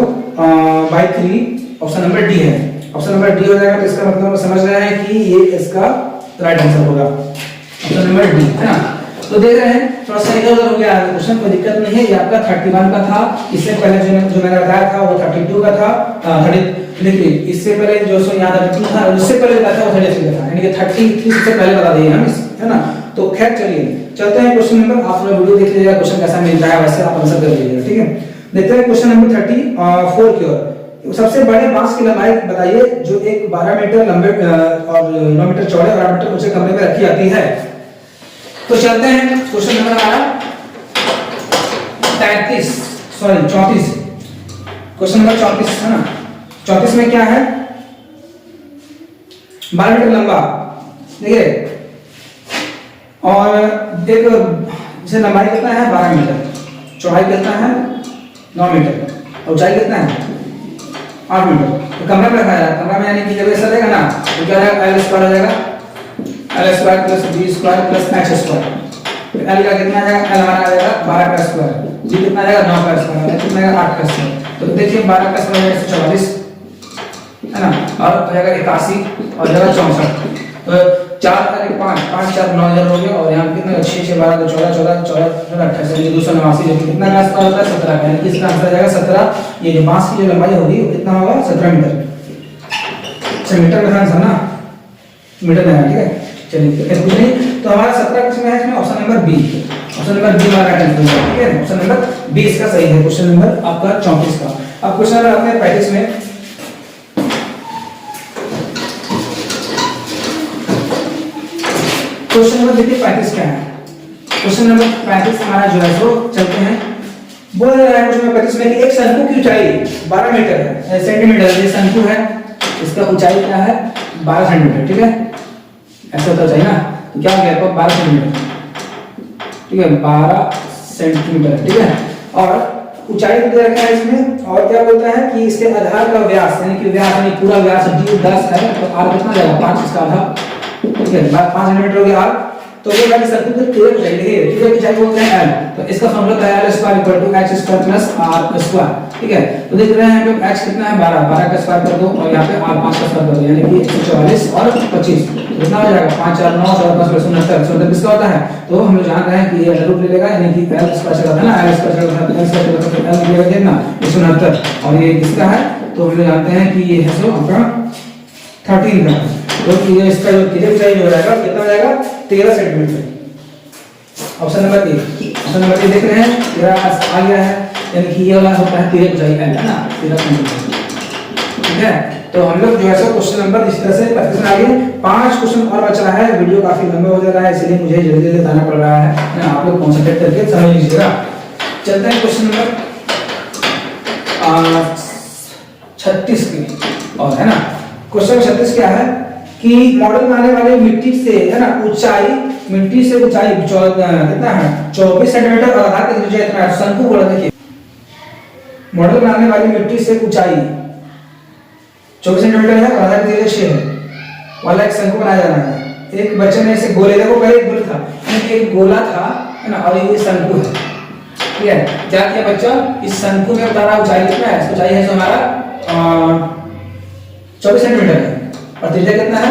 Speaker 1: बाय 3 ऑप्शन नंबर डी है, ऑप्शन नंबर डी हो जाएगा। तो इसका मतलब समझ रहे हैं कि ये इसका राइट आंसर होगा ऑप्शन नंबर डी, है ना। तो देख रहे हैं थोड़ा सा इधर उधर हो गया क्वेश्चन, कोई दिक्कत नहीं है। ये आपका 31 का था, इससे पहले जो मैंने बताया था वो 32 का था, 30 देखिए इससे पहले जो सो यहाँ 32 था, उससे पहले बताया था वो 33 का था, यानी कि 33 से पहले बता दिए हम, है ना। तो खैर चलिए चलते हैं क्वेश्चन नंबर, आप लोग वीडियो देख लीजिएगा क्वेश्चन कैसा मिलता है वैसे आप आंसर कर लीजिएगा, ठीक है। देखते हैं क्वेश्चन नंबर 34 की ओर। सबसे बड़े बांस की लंबाई बताइए जो एक 12 मीटर लंबे और 9 मीटर चौड़े और 8 मीटर ऊंचे कमरे में रखी जाती है। तो चलते हैं क्वेश्चन नंबर हमारा 34 क्वेश्चन नंबर 34 है ना। 34 में क्या है, 12 मीटर लंबा, देखिए, और एक जैसे लंबाई कितना है 12 मीटर, चौड़ाई कितना है 9 मीटर, और ऊंचाई कितना है 8 मीटर। तो कमरे में रखा है, कमरा में यानी कि जब ऐसा रहेगा ना तो क्या रहेगा, एल स्क्वायर हो जाएगा, L square plus B square plus H square. तो एल का कितना आ जाएगा, एल हमारा आ जाएगा 12 का स्क्वायर, बी कितना आ जाएगा 9 का स्क्वायर, कितना आएगा 8 का स्क्वायर। तो देखिए 12 का स्क्वायर 144 है ना, और हो जाएगा 81 और हो जाएगा 64। तो 4 और 1 5 5 4 9 हजार हो गया, और यहाँ पे कितना 6 6 12 14 14 14 28 यानी 289, जो कि कितना का स्क्वायर होता है 17 का, यानी कि इसका आंसर आ जाएगा 17। ये जो बांस की जो लंबाई होगी वो कितना होगा 17 मीटर। अच्छा मीटर में आंसर ना, मीटर में है, ठीक है। चलिए फिर कुछ नहीं, तो हमारा 17 क्वेश्चन है इसमें option number B, option number B हमारा आंसर है, ठीक है। ऑप्शन नंबर बी इसका सही है, क्वेश्चन नंबर आपका 34 का। अब क्वेश्चन नंबर आपने 35 में, क्वेश्चन नंबर देखिए 35 क्या है। क्वेश्चन नंबर 35 हमारा जो है सो चलते हैं, बोल रहा है क्वेश्चन नंबर 35 में कि एक शंकु की ऊंचाई 12 मीटर है, सेंटीमीटर, ये शंकु है, इसका ऊंचाई क्या है 12 सेंटीमीटर, ठीक है। ऐसा होता चाहिए ना, तो क्या हो गया आपको 12 सेंटीमीटर, ठीक है, 12 सेंटीमीटर, ठीक है। और ऊंचाई दे रखा है इसमें, और क्या बोलता है कि इसके आधार का व्यास, यानी कि व्यास यानी पूरा व्यास d 10 है, तो r कितना जाएगा 5, इसका आधा, ठीक है, 5 सेंटीमीटर हो गया r। तो ये वाली सर्कल के पूरे ऊंचाई देखिए, पूरे की ऊंचाई बोलते हैं l, तो इसका फॉर्मूला है l square equal to h square plus r square, ठीक है। तो देख रहे हैं यहाँ पे h कितना है 12, 12 का स्क्वायर कर दो, और यहाँ पे r 5 का स्क्वायर कर दो, यानी कि 144 और 25, कितना हो जाएगा 5 4 9 और 5 69, 69 किसका होता है, तो हम लोग जान रहे हैं कि ये रूट ले लेगा, यानी कि l स्क्वायर चला था ना, l स्क्वायर चला था, l स्क्वायर चला था, l मिलेगा कितना 169, और ये किसका है, तो हम लोग जानते हैं कि ये है सो आपका 13 का। तो ये इसका जो कितने ऊंचाई हो जाएगा, कितना हो जाएगा 13 centimetre. Option number A, option number A देख रहे हैं 13 आ गया है, यानी कि ये वाला होता है 13 ऊंचाई है ना 13 सेंटीमीटर, ठीक है। तो हम लोग जो है सो क्वेश्चन नंबर इस तरह से 25 आगे 5 क्वेश्चन और बच रहा है, वीडियो काफी लंबा हो जा रहा है, इसलिए मुझे जल्दी जल्दी बताना पड़ रहा है ना, आप लोग कंसंट्रेट करके समझ लीजिएगा। चलते हैं क्वेश्चन नंबर 36 की और, है ना। क्वेश्चन 36 क्या है कि मॉडल में आने वाले मिट्टी से, है ना, ऊंचाई, मिट्टी से ऊंचाई कितना है 24 सेंटीमीटर, और आधार की त्रिज्या इतना है। शंकु बोला, देखिए मॉडल में आने वाली मिट्टी से ऊंचाई 24 सेंटीमीटर है, और आधार की त्रिज्या 6 है, वाला एक शंकु बनाया जाना है। एक बच्चे ने इसे गोले, देखो पहले एक गोला था, एक गोला था, है ना, और ये शंकु है, ठीक है। क्या किया बच्चा, इस शंकु में बता रहा ऊंचाई कितना है, ऊंचाई है जो हमारा 24 सेंटीमीटर है, और त्रिज्या कितना है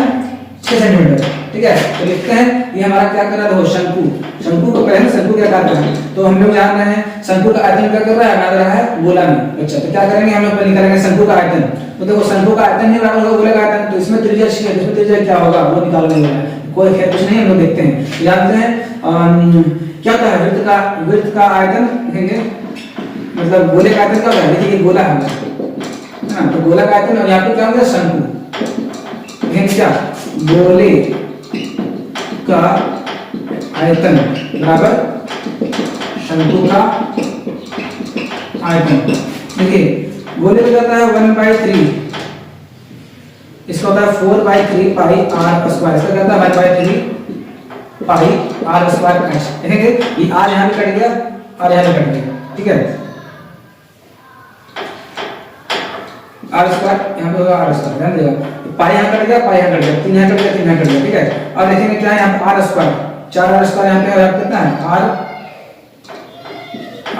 Speaker 1: 6 सेंटीमीटर, ठीक है। तो लिखते हैं ये हमारा क्या कर रहा है, शंकु, शंकु को पहले शंकु क्या कर रहा है, तो हम लोग जान रहे हैं शंकु का आयतन क्या कर रहा है, बना रहा है गोला में। अच्छा, तो क्या करेंगे हम लोग पहले निकालेंगे शंकु का आयतन। तो देखो शंकु का आयतन नहीं बराबर होगा गोले का आयतन, तो इसमें त्रिज्या 6 है, इसमें त्रिज्या क्या होगा वो निकालने वाला है, कोई खैर कुछ नहीं, हम लोग देखते हैं। जानते हैं क्या होता है वृत्त का आयतन, लिखेंगे मतलब गोले का आयतन क्या होता है, देखिए गोला है ना, तो गोला का आयतन, और यहाँ पे क्या होगा शंकु, क्या गोले का आयतन बराबर शंकु का आयतन। देखिए गोले में जाता है 1/3, इसका होता है 4/3 पाई r स्क्वायर, इसका कहता है 1/3 पाई r स्क्वायर h। देखेंगे ये r यहाँ पे कट गया, r यहाँ पे कट गया, ठीक है, r स्क्वायर यहाँ पे होगा r स्क्वायर, ध्यान देगा, पाई यहाँ कट गया, पाई यहाँ कट गया, 3 यहाँ कट गया, 3 यहाँ कट गया, ठीक है। और देखेंगे क्या है यहाँ पे r स्क्वायर, 4r स्क्वायर यहाँ पे कितना है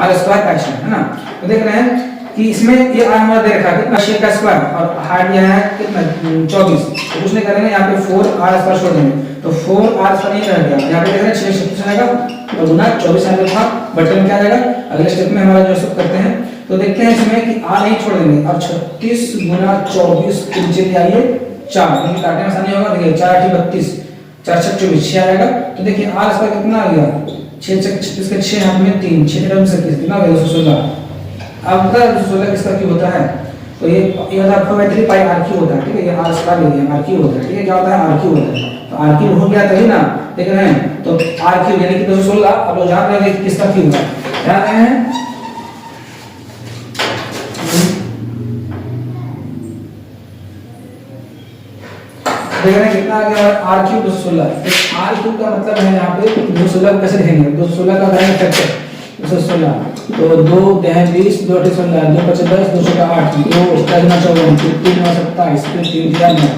Speaker 1: r स्क्वायर h है ना। तो देख रहे हैं कि इसमें ये r हमारा दे रखा है कितना 6 का स्क्वायर, और हाइट यह है कितना 24, तो कुछ नहीं करेंगे, यहाँ पे 4r स्क्वायर छोड़ देंगे, तो 4r स्क्वायर नहीं रह गया, यहाँ पे देख रहे हैं 6 से आएगा और गुना 24 यहाँ पे था, बटन में क्या आ जाएगा, अगले स्टेप में हमारा जो सब करते हैं। तो देखते हैं इसमें कि r नहीं छोड़ देंगे, अब 36 गुना 24 के नीचे ले आइए 4, क्योंकि काटने में आसानी होगा, देखिए 4 8 32, 4 6 24, 6 आएगा। तो देखिए r स्क्वायर कितना आ गया 6 36 के 6 हाथ में 3, 6 में 21 कितना हो गया 216। अब बता 216 किसका क्यूब होता है, तो ये होता है आपका 3 पाई आर क्यू होता है, ठीक है, ये आर स्क्वायर ले लिया, आर क्यू होता है, ठीक है, क्या होता है आर क्यू होता है। तो आर क्यू हो गया तभी ना, देख रहे हैं, तो आर क्यू यानी कि 216 आप लोग जान रहे हैं कि किसका क्यूब है, जान रहे हैं, देख रहे हैं कितना आ गया आर क्यू 216। आर क्यू का मतलब है यहाँ पे 216 को कैसे लिखेंगे, 216 का ग्राम फैक्टर 216, तो 2 10 20 2 8 16 2 5 10 2 6 8 2 4 9 14 3 9 27 3 3 9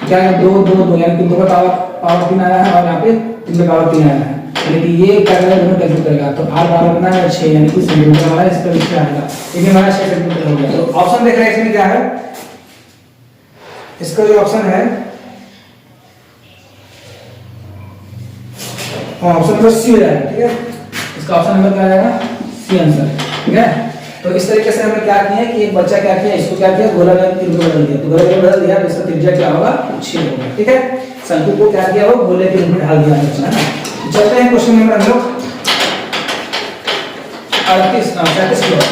Speaker 1: क्या है 2 2 2 यानी कि 2 का पावर 3 आया है और यहाँ पे 3 का पावर 3 आया है, यानी कि ये क्या करेगा दोनों कैंसिल करेगा, तो r बराबर कितना है 6 यानी कि सेंटीमीटर हमारा इसका विषय आएगा, ये भी हमारा 6 सेंटीमीटर हो गया। तो ऑप्शन देख रहे हैं इसमें क्या है, इसका जो ऑप्शन है ऑप्शन नंबर सी हो जाएगा, ठीक है, इसका ऑप्शन नंबर क्या आएगा सी आंसर, ठीक है। तो इस तरीके से हमने क्या किया कि एक बच्चा क्या किया, इसको क्या किया गोला में तीर को बदल दिया, तो गोला में बदल दिया तो इसका त्रिज्या क्या होगा 6 होगा, ठीक है। शंकु को क्या किया वो गोले के रूप में ढाल दिया बच्चा, है ना। तो चलते हैं क्वेश्चन नंबर हम लोग 37 की ओर।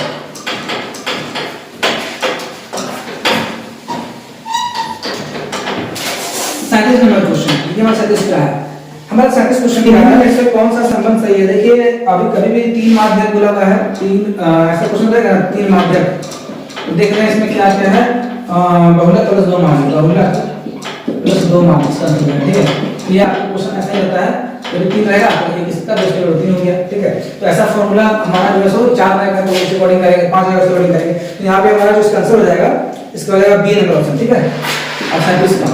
Speaker 1: नंबर क्वेश्चन, ये हमारा 37 क्या है, हमारा 37 क्वेश्चन क्या है, इससे कौन सा संबंध सही है। देखिए अभी कभी भी 3 माध्यक बोला हुआ है, 3 ऐसा क्वेश्चन रहेगा 3 माध्यक, तो देख रहे हैं इसमें क्या क्या है, बहुलक प्लस 2 माध्यक, बहुलक प्लस 2 माध्यक इसका आंसर है, ठीक है। ये आपका क्वेश्चन ऐसा ही रहता है, यदि 3 रहेगा तो एक इसका 2 से 3 हो गया, ठीक है। तो ऐसा फार्मूला हमारा जो है सो 4 रहेगा तो उससे अकॉर्डिंग करेंगे, 5 रहेगा उससे अकॉर्डिंग करेंगे, तो यहां पे हमारा जो इसका आंसर हो जाएगा इसका हो जाएगा बी नंबर ऑप्शन, ठीक है। अब 37 का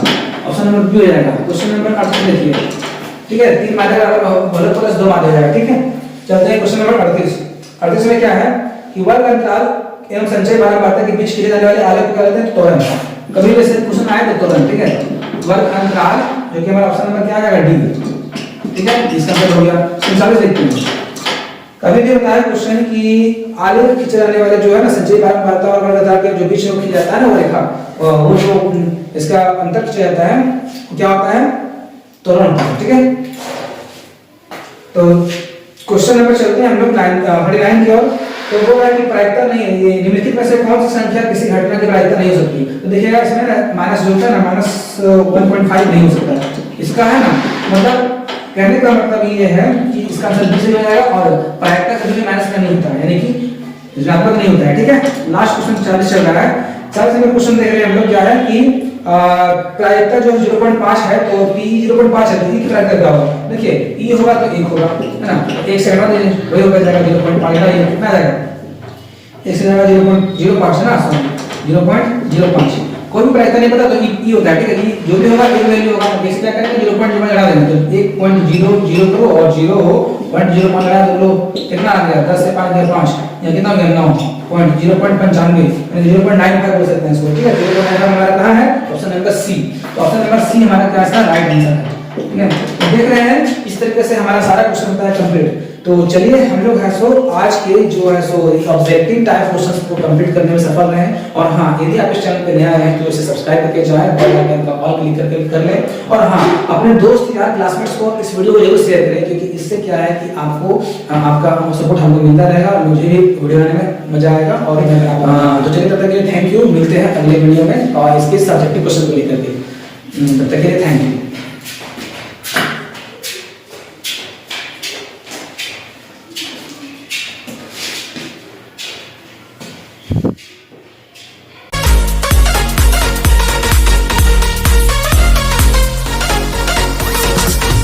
Speaker 1: ऑप्शन नंबर बी हो जाएगा। क्वेश्चन नंबर 38 देखिए, ठीक है, 3 माध्यक बहुलक प्लस 2 माध्यक जाएगा, ठीक है। चलते हैं क्वेश्चन नंबर 38। 38 में क्या है कि वर्ग अंतराल एवं संचय बारंबारता के बीच किए जाने वाले आलेख को क्या कहते हैं, त्वरण। कभी भी ऐसे क्वेश्चन आए तो त्वरण, ठीक है। वर्ग अंतराल जो कि हमारा ऑप्शन नंबर क्या आ जाएगा डी, ठीक है, इसका आंसर हो गया। 47 देखते हैं, कभी भी होता है क्वेश्चन कि आलेख खींचे जाने वाले जो है ना संचय बारंबारता और वर्ग अंतराल के जो बीच में खींचा जाता है ना वो रेखा, वो जो इसका अंतर खींचा जाता है क्या होता है, त्वरण होता है, ठीक है। तो क्वेश्चन नंबर चलते हैं हम लोग 49 की ओर। तो वो है कि प्रायिकता नहीं है, ये निम्नलिखित में से कौन सी संख्या किसी घटना की प्रायिकता नहीं हो सकती। तो देखिएगा इसमें ना माइनस जो होता है ना -1.5 नहीं हो सकता, इसका है ना मतलब कहने का मतलब ये है कि इसका आंसर बी से हो जाएगा और प्रायिकता कभी भी माइनस का नहीं होता है, यानी कि ऋणात्मक नहीं होता है, ठीक है। लास्ट क्वेश्चन 40 चल रहा है। 40 नंबर क्वेश्चन देख रहे हैं हम लोग क्या है कि प्रायिकता जो 0.5 है तो p 0.5 है तो e की प्रायिकता क्या होगा, देखिए e होगा तो 1 होगा, है ना, 1 से घटा दीजिए वही हो जाएगा 0.5 का, ये कितना आ जाएगा 1 से घटा 0.05 है ना, 0.05। कोई भी प्रायिकता नहीं पता तो e होता है, ठीक है। e जो भी होगा एक वैल्यू होगा, तो बेसिक क्या करेंगे 0.05 घटा देंगे, तो 1.00 करो और 0.05 घटा दो, कितना आ गया 10 से 5 गया 5, या कितना हो गया 0.95 यानी 0.95 बोल सकते हैं इसको, ठीक है। 0.95 हमारा कहां है, ऑप्शन नंबर सी। तो ऑप्शन नंबर सी हमारा क्या है, राइट आंसर है, ठीक है। तो देख रहे हैं इस तरीके से हमारा सारा क्वेश्चन होता है कंप्लीट। तो चलिए हम लोग है सो आज के जो है सो ऑब्जेक्टिव टाइप क्वेश्चंस को कंप्लीट करने में सफल रहे। और हाँ, यदि आप इस चैनल पे नया हैं तो इसे सब्सक्राइब करके जाएं, बेल आइकन का ऑल क्लिक करके कर लें। और हाँ, अपने दोस्त यार क्लासमेट्स को इस वीडियो को जरूर शेयर करें, क्योंकि इससे क्या है कि आपको आपका सपोर्ट हमको मिलता रहेगा और मुझे भी वीडियो बनाने में मजा आएगा। और तो चलिए तब तक के लिए थैंक यू, मिलते हैं अगले वीडियो में और इसके सब्जेक्टिव क्वेश्चन को लेकर के। तब तक के लिए थैंक यू।